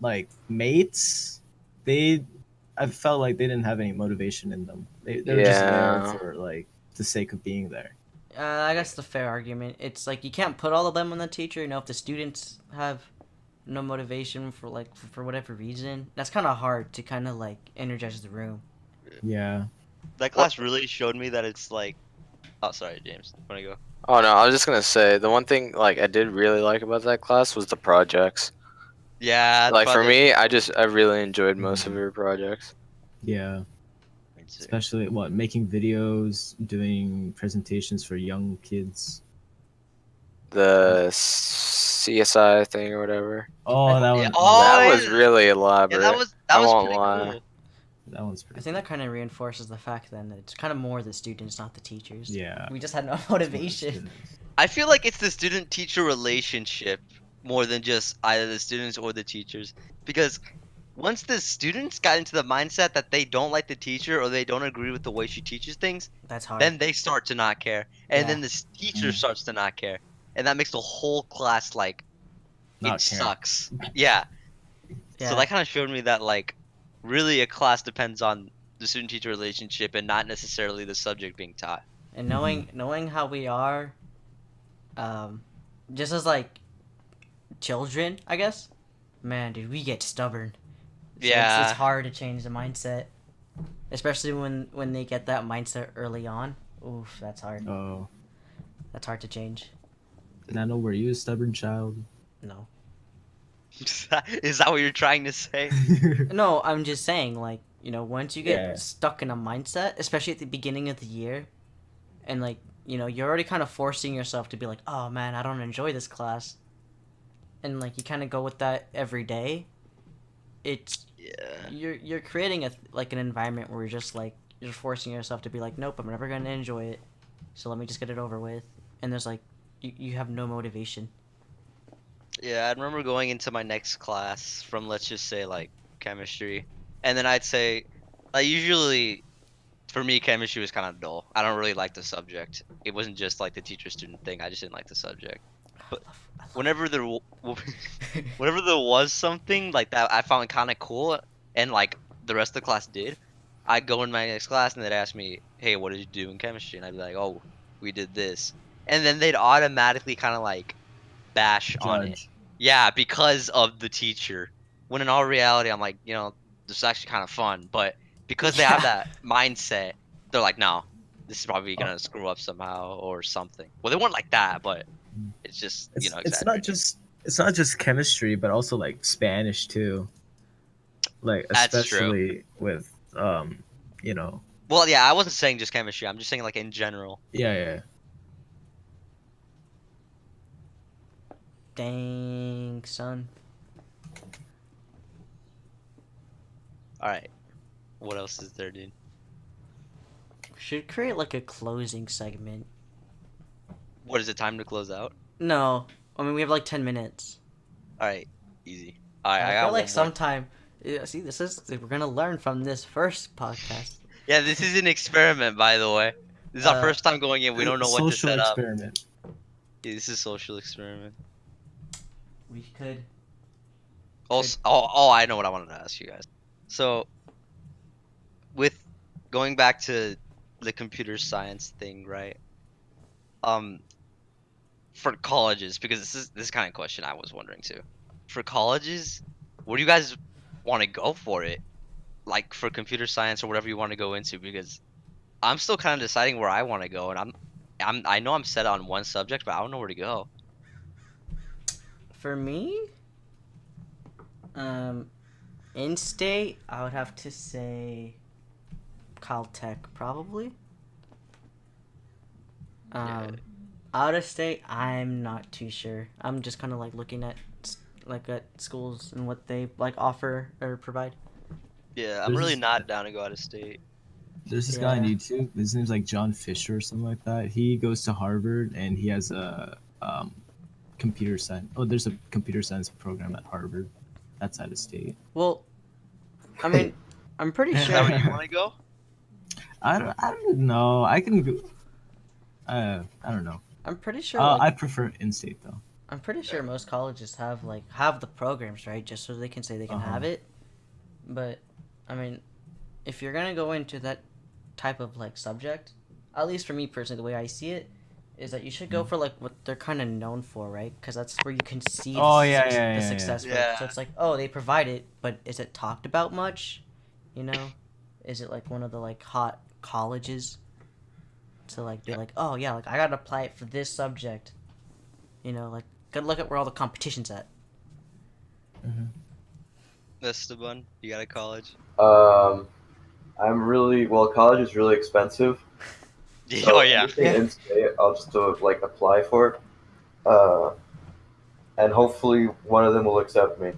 like mates, I felt like they didn't have any motivation in them. They were just there Yeah. for like the sake of being there. I guess the fair argument. It's like you can't put all of them on the teacher. You know, if the students have no motivation for like for whatever reason, that's kind of hard to kind of like energize the room. Yeah. That class really showed me that it's like. Oh, sorry, James. Wanna go? Oh no, I was just gonna say the one thing like I did really like about that class was the projects. Yeah. Like for project- me, I really enjoyed most of her projects. Yeah. Me too. Especially making videos, doing presentations for young kids. The CSI thing or whatever. Oh, that Yeah, one. oh, That yeah. was really Yeah, elaborate. that was I won't pretty lie. cool. That one's I pretty. think that kind of reinforces the fact then that it's kind of more the students, not the teachers. Yeah. We just had no It's more the motivation. students. I feel like it's the student-teacher relationship more than just either the students or the teachers. Because once the students got into the mindset that they don't like the teacher or they don't agree with the way she teaches things, That's hard. then they start to not care. And Yeah. then the teacher Mm. starts to not care. And that makes the whole class like Not it care. sucks. Yeah. yeah. So that kind of showed me that like really a class depends on the student-teacher relationship and not necessarily the subject being taught. And knowing how we are, just as like children, I guess. Man, dude, we get stubborn. So Yeah. it's hard to change the mindset, especially when they get that mindset early on. Oof, that's hard. Oh, That's hard to change. Nano, were you a stubborn child? No. Is that what you're trying to say? No, I'm just saying, like, you know, once you get Yeah. stuck in a mindset, especially at the beginning of the year, and, like, you know, you're already kind of forcing yourself to be like, oh man, I don't enjoy this class. And, like, you kind of go with that every day. It's, Yeah. you're creating an environment where you're just, like, you're forcing yourself to be like, nope, I'm never going to enjoy it. So let me just get it over with. And there's, like, you have no motivation. Yeah, I remember going into my next class from, let's just say, like, chemistry. And then I'd say, like, usually, for me, chemistry was kind of dull. I don't really like the subject. It wasn't just, like, the teacher-student thing. I just didn't like the subject. But whenever whenever there was something, like, that I found kind of cool, and, like, the rest of the class did, I'd go in my next class, and they'd ask me, hey, what did you do in chemistry? And I'd be like, oh, we did this. And then they'd automatically kind of, like, bash on it. Judge. Yeah, because of the teacher. When in all reality, I'm like, you know, this is actually kind of fun. But because they have that mindset, they're like, no, this is probably gonna screw up somehow or something. Well, they weren't like that, but it's just, you know, It's not just chemistry, but also like Spanish too. Like That's especially with you know. Well, yeah, I wasn't saying just chemistry. I'm just saying like in general. Yeah. Dang, son. All right, what else is there, dude? Should create like a closing segment. What is it? Time to close out? No, I mean we have like 10 minutes. All right, easy. All right, I I got feel one like more. sometime. Yeah, see, we're gonna learn from this first podcast. Yeah, this is an experiment, by the way. This is our first time going in. We don't know what to Social set up. experiment. Yeah, this is a social experiment. We could. Also, oh, I know what I wanted to ask you guys. So, with going back to the computer science thing, right? For colleges, because this kind of question I was wondering too. For colleges, where do you guys want to go for it? Like for computer science or whatever you want to go into, because I'm still kind of deciding where I want to go, and I know I'm set on one subject, but I don't know where to go. For me, in state, I would have to say Caltech probably. Yeah. Out of state, I'm not too sure. I'm just kind of like looking at at schools and what they like offer or provide. Yeah, I'm really not down to go out of state. There's this guy on Yeah. YouTube. His name's like John Fisher or something like that. He goes to Harvard and he has a computer science. Oh, there's a computer science program at Harvard. That's out of state. Well, I mean, I'm pretty Is that sure. where you want to go? I don't know. I can go. I don't know. I'm pretty sure. I prefer in-state though. I'm pretty sure most colleges have the programs, right? Just so they can say they can have it. But I mean, if you're gonna go into that type of like subject, at least for me personally, the way I see it is that you should go for like what they're kind of known for, right? Because that's where you can see the success rate. Yeah. So it's like, oh, they provide it, but is it talked about much? You know, is it like one of the like hot colleges to like be like, oh yeah, like I gotta apply it for this subject. You know, like gotta look at where all the competition's at. Esteban, you got a college? I'm really college is really expensive. Oh yeah. Anything in state, I'll just apply for it, and hopefully one of them will accept me.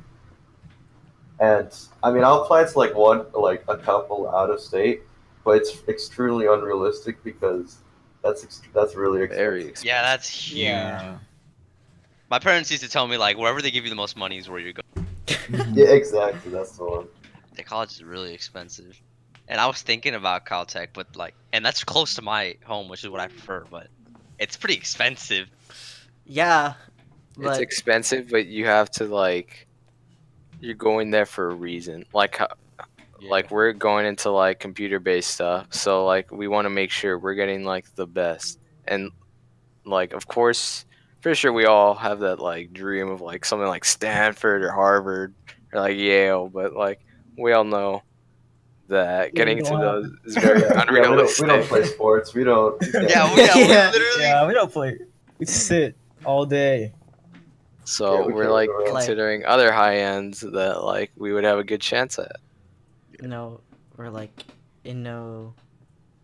And I mean, I'll apply to a couple out of state, but it's extremely unrealistic because that's really expensive. Very expensive. Yeah, that's huge. Yeah. My parents used to tell me like wherever they give you the most money is where you're going. Yeah, exactly. That's the one. The college is really expensive. And I was thinking about Caltech, but and that's close to my home, which is what I prefer, but it's pretty expensive. Yeah, It's but expensive, but you have to you're going there for a reason. Like we're going into computer-based stuff, so we want to make sure we're getting the best. And of course, pretty sure we all have that dream of something like Stanford or Harvard or Yale, but we all know that getting to those is very unrealistic. We don't play sports. We don't. Yeah, we literally. Yeah, we don't play. We sit all day. So we we're can't like move around. considering other high ends that like we would have a good chance at. No, we're like in no.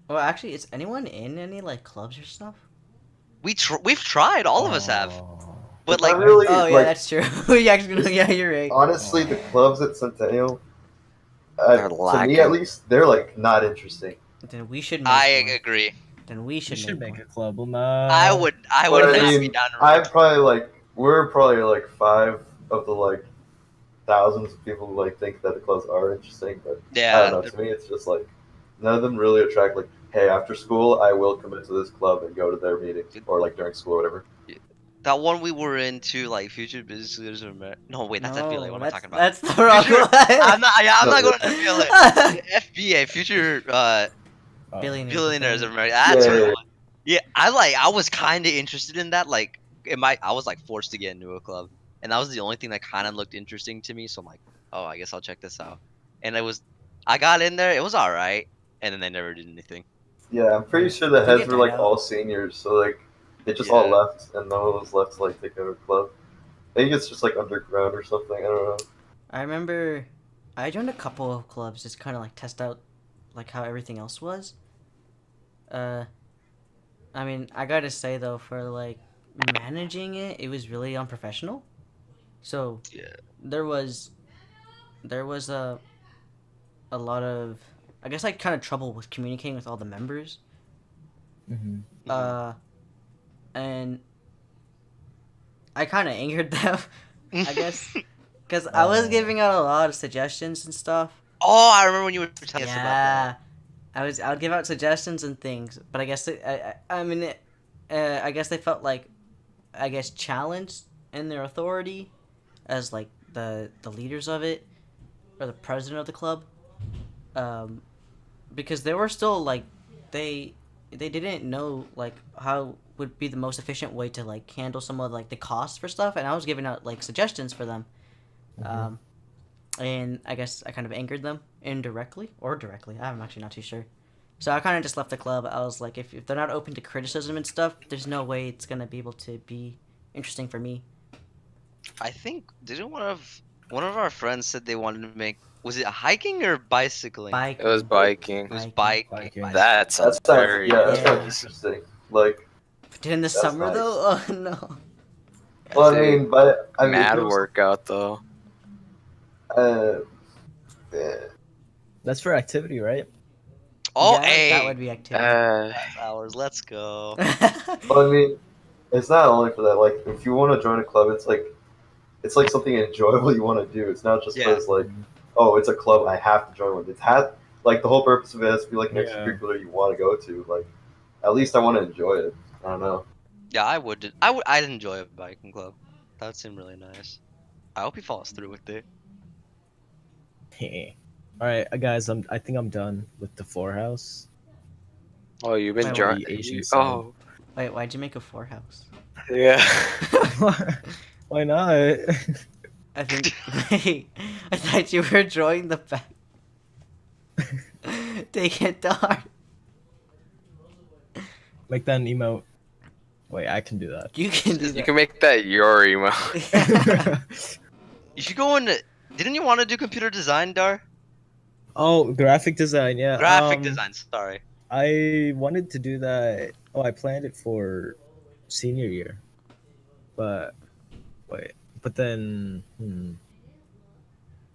Well, actually, is anyone in any like clubs or stuff? We've tried, all of us have, Oh. but It's not like really Oh yeah, like that's true. Yeah, you're right. honestly, the clubs at Centennial, They're to me lacking. at least, they're like not interesting. Then we should make I one. agree. Then we You should should make make one. a club. Well, I no. would But I not be mean, down to I'm run. probably like we're probably like 5 of the like thousands of people who like think that the clubs are interesting. But I Yeah, don't know. To me, it's just like none of them really attract. Like, hey, after school, I will commit to this club and go to their meetings or like during school or whatever. that one we were into, like Future Business Leaders of America. No, wait, that's FBLA. What am I talking about? That's the wrong Future- one. I'm not. Yeah, I'm No, not going to FBLA. FBA, Future Oh. Billionaires of America. Yeah, That's yeah, the yeah. one. Yeah, I was kind of interested in that. Like, I was like forced to get into a club, and that was the only thing that kind of looked interesting to me. So I'm like, oh, I guess I'll check this out. And I got in there. It was all right, and then they never did anything. Yeah, I'm pretty sure the You heads get were like tied out. all seniors, so like they just all Yeah. left, and no one was left to like take over the club. Maybe it's just like underground or something. I don't know. I remember I joined a couple of clubs just kind of like test out like how everything else was. I mean, I gotta say though, for like managing it, it was really unprofessional. So Yeah. there was a lot of, I guess, like kind of trouble with communicating with all the members. Mhm. And I kind of angered them, I guess, because I was giving out a lot of suggestions and stuff. Oh, I remember when you were telling us about Yeah, that. I would give out suggestions and things, but I guess I guess they felt like, I guess, challenged in their authority as like the leaders of it or the president of the club, because they were still like they didn't know like how would be the most efficient way to like handle some of like the costs for stuff, and I was giving out like suggestions for them. And I guess I kind of angered them indirectly or directly. I'm actually not too sure. So I kind of just left the club. I was like, if they're not open to criticism and stuff, there's no way it's gonna be able to be interesting for me. I think didn't one of our friends said they wanted to make, was it hiking or bicycling? Bike. It was biking. It was Biking. biking. That sounds That sounds very that Yeah. sounds interesting. Like, But in the That's summer nice. though, oh no. well, I That's a mean, but I mean, mad if it was, workout though. yeah. That's for activity, right? Oh, Yeah, hey, that would be activity. class hours. Let's go. Well, I mean, it's not only for that. Like, if you want to join a club, it's like something enjoyable you want to do. It's not just Yeah. because like, oh, it's a club I have to join with. It's like the whole purpose of it has to be like an Yeah. extracurricular you want to go to. Like, at least I want to enjoy it. I don't know. Yeah, I'd enjoy a biking club. That would seem really nice. I hope he follows through with it. All right, guys. I think I'm done with the floor house. Oh, you've been Wait, drunk. the Asian side. Oh, Wait, why'd you make a 4 house? yeah. Why not? I think. Wait, I thought you were drawing the back. Take it dark. Make that an emote. Wait, I can do that. You can do that. You can make that your emo. You should go into. Didn't you want to do computer design, Dar? Oh, graphic design, yeah. Graphic design. Sorry. I wanted to do that. Oh, I planned it for senior year, but then.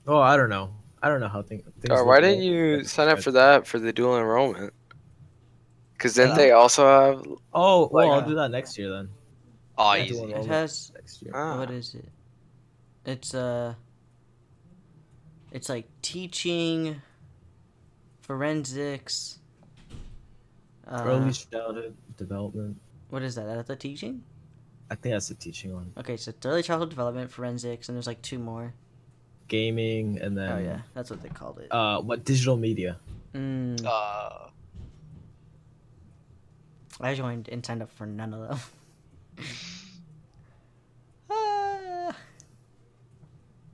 Oh, I don't know. I don't know how things. Or look why like. didn't you sign up for that for the dual enrollment? Because didn't Yeah. they also have? Oh, well, Like- I'll do that next year then. Oh, Yeah, easy. dual It enrollment has. next year. Ah. What is it? It's like teaching, forensics. Early childhood development. What is that? That's the teaching? I think that's the teaching one. Okay, so it's early childhood development, forensics, and there's like 2 more. Gaming and then. Oh yeah, that's what they called it. What digital media? Mm, Uh, I joined and signed up for none of them. Ah.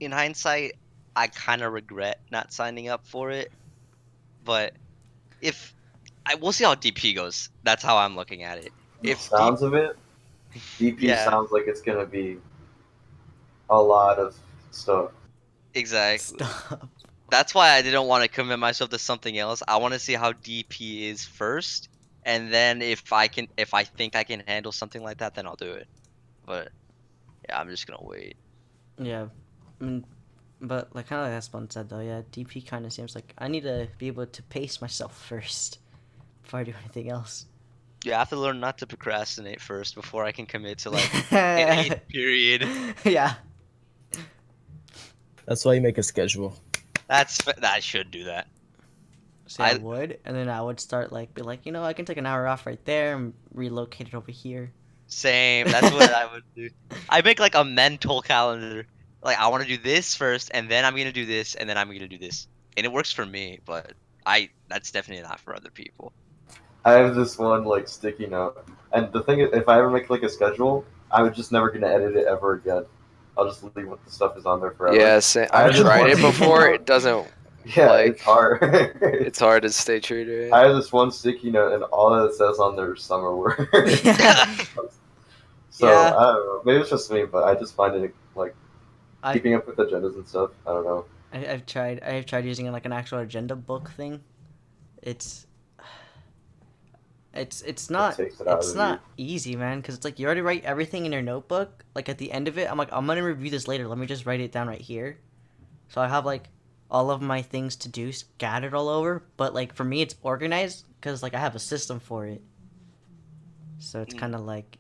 in hindsight, I kind of regret not signing up for it. But we'll see how DP goes. That's how I'm looking at it. The If sounds of it, DP Yeah. sounds like it's gonna be a lot of stuff. Exactly. Stop. That's why I didn't want to commit myself to something else. I want to see how deep he is first, and then if I think I can handle something like that, then I'll do it. But yeah, I'm just gonna wait. Yeah, I mean, but like kind of like Esteban said though, yeah, DP kind of seems like I need to be able to pace myself first before I do anything else. You have to learn not to procrastinate first before I can commit to like an 8 period. Yeah. That's why you make a schedule. I should do that. So yeah, I I would, and then I would start like be like, I can take an hour off right there and relocate it over here. Same. That's what I would do. I make like a mental calendar. Like I want to do this first, and then I'm gonna do this, and then I'm gonna do this, and it works for me. But that's definitely not for other people. I have this one like sticky note, and the thing is, if I ever make like a schedule, I'm just never gonna edit it ever again. I'll just leave what the stuff is on there forever. Yeah, I I've have this tried one it sticky before. note. It doesn't. Yeah, like, it's hard. It's hard to stay true to it. I have this one sticky note, and all that it says on there is summer work. Yeah. So Yeah. I don't know. Maybe it's just me, but I just find it like I- keeping up with agendas and stuff. I don't know. I've tried using like an actual agenda book thing. It's not takes it out it's of not easy, man, because it's like you already write everything in your notebook. Like at the end of it, I'm like, I'm gonna review this later. Let me just write it down right here. So I have like all of my things to do scattered all over, but like for me, it's organized because like I have a system for it. So it's kind of like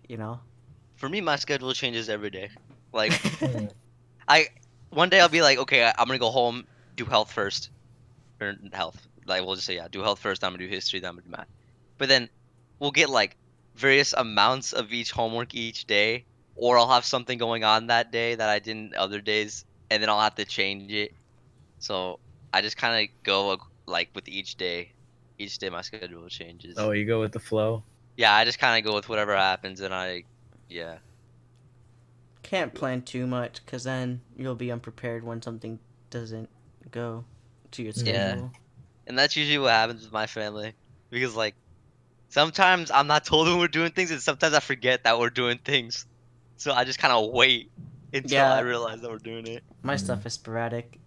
For me, my schedule changes every day. Like Hmm. one day I'll be like, okay, I'm gonna go home, do health first, or health. Like we'll just say, yeah, do health first. I'm gonna do history. Then I'm gonna do math. But then we'll get like various amounts of each homework each day, or I'll have something going on that day that I didn't other days, and then I'll have to change it. So I just kind of go like with each day. Each day my schedule changes. Oh, you go with the flow. Yeah, I just kind of go with whatever happens, and yeah. can't plan too much because then you'll be unprepared when something doesn't go to your Yeah. schedule. And that's usually what happens with my family. Because, like, sometimes I'm not told when we're doing things, and sometimes I forget that we're doing things. So I just kind of wait until I Yeah. realize that we're doing it. My stuff is sporadic.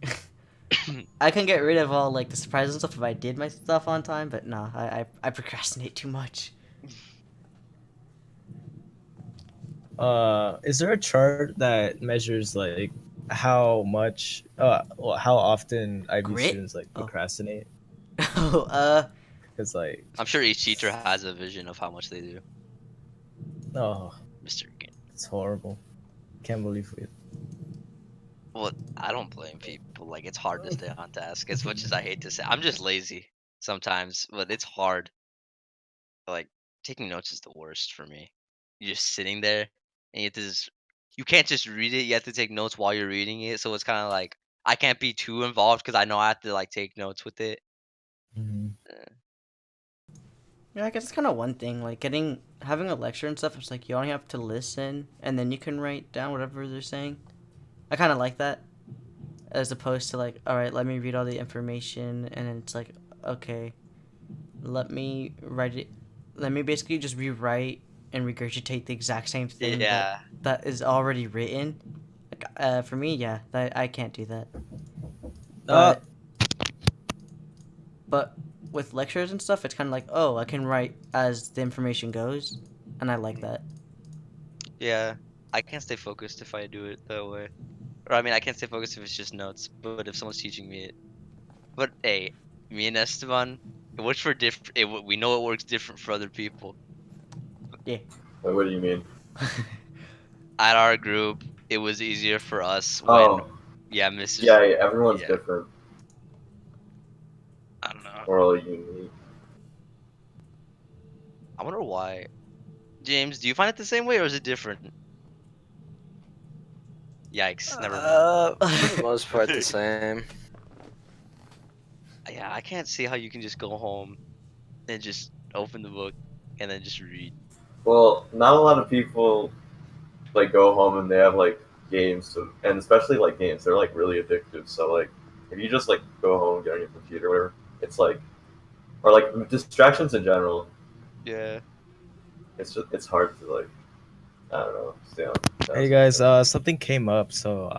I can get rid of all like the surprises and stuff if I did my stuff on time, but no, I procrastinate too much. Is there a chart that measures like how much, well, how often IB Grit? students like Oh. procrastinate? Oh, Because like, I'm sure each teacher has a vision of how much they do. oh, Mr. Ginn. it's horrible. Can't believe it. Well, I don't blame people. Like, it's hard to stay on task. As much as I hate to say, I'm just lazy sometimes, but it's hard. Like, taking notes is the worst for me. You're just sitting there, and you can't just read it. You have to take notes while you're reading it. So it's kind of like I can't be too involved because I know I have to like take notes with it. Mhm. yeah, I guess it's kind of one thing. Like having a lecture and stuff. It's like you only have to listen, and then you can write down whatever they're saying. I kind of like that, as opposed to like, all right, let me read all the information, and then it's like, okay, let me write it. Let me basically just rewrite and regurgitate the exact same thing Yeah. that is already written. Like, for me, yeah, I can't do that. Uh, But with lectures and stuff, it's kind of like, oh, I can write as the information goes, and I like that. Yeah. I can't stay focused if I do it that way. Or I mean, I can't stay focused if it's just notes. But if someone's teaching me it, but hey, me and Esteban, it works for different. We know it works different for other people. Like, what do you mean? At our group, it was easier for us when, Oh, yeah, Mrs. yeah, everyone's yeah. different. I don't know. We're all unique. I wonder why. James, do you find it the same way or is it different? Yikes, never mind. For the most part, the same. Yeah, I can't see how you can just go home and just open the book and then just read. Well, not a lot of people like go home and they have like games, and especially like games, they're like really addictive. So like, if you just like go home, get on your computer, or whatever, it's like, or like distractions in general. Yeah. It's hard to like I don't know. Stay on. Hey guys, something came up, so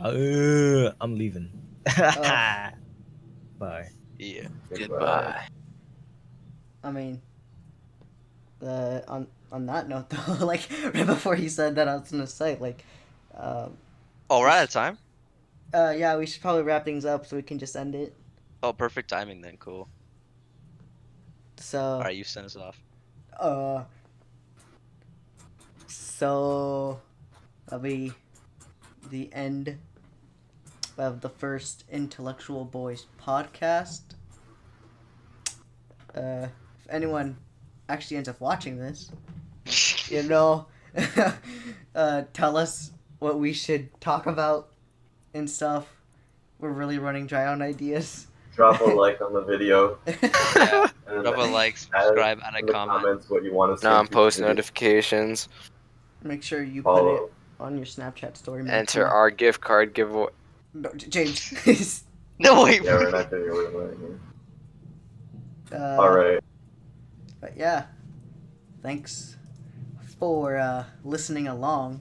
I'm leaving. Bye. Yeah. Goodbye. I mean, on that note though, like right before you said that, I was gonna say like, um, Oh, we're out of time. yeah, we should probably wrap things up so we can just end it. Oh, perfect timing then. Cool. All So, right, you send us off. uh, so that'll be the end of the first Intellectual Boys podcast. If anyone actually ends up watching this, you know, tell us what we should talk about and stuff. We're really running dry on ideas. Drop a like on the video. Yeah. And Drop a like, add subscribe, and a in the comment. comments what you want to see. in Non-post future videos. notifications. Make sure you put it Follow. on your Snapchat story. man. Enter Come on. our gift card giveaway. No, James. No wait. Yeah, we're not doing it. We're learning here. uh, All right. But yeah, thanks for listening along.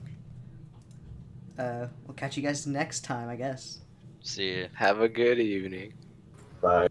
We'll catch you guys next time, I guess. See ya. Have a good evening. Bye.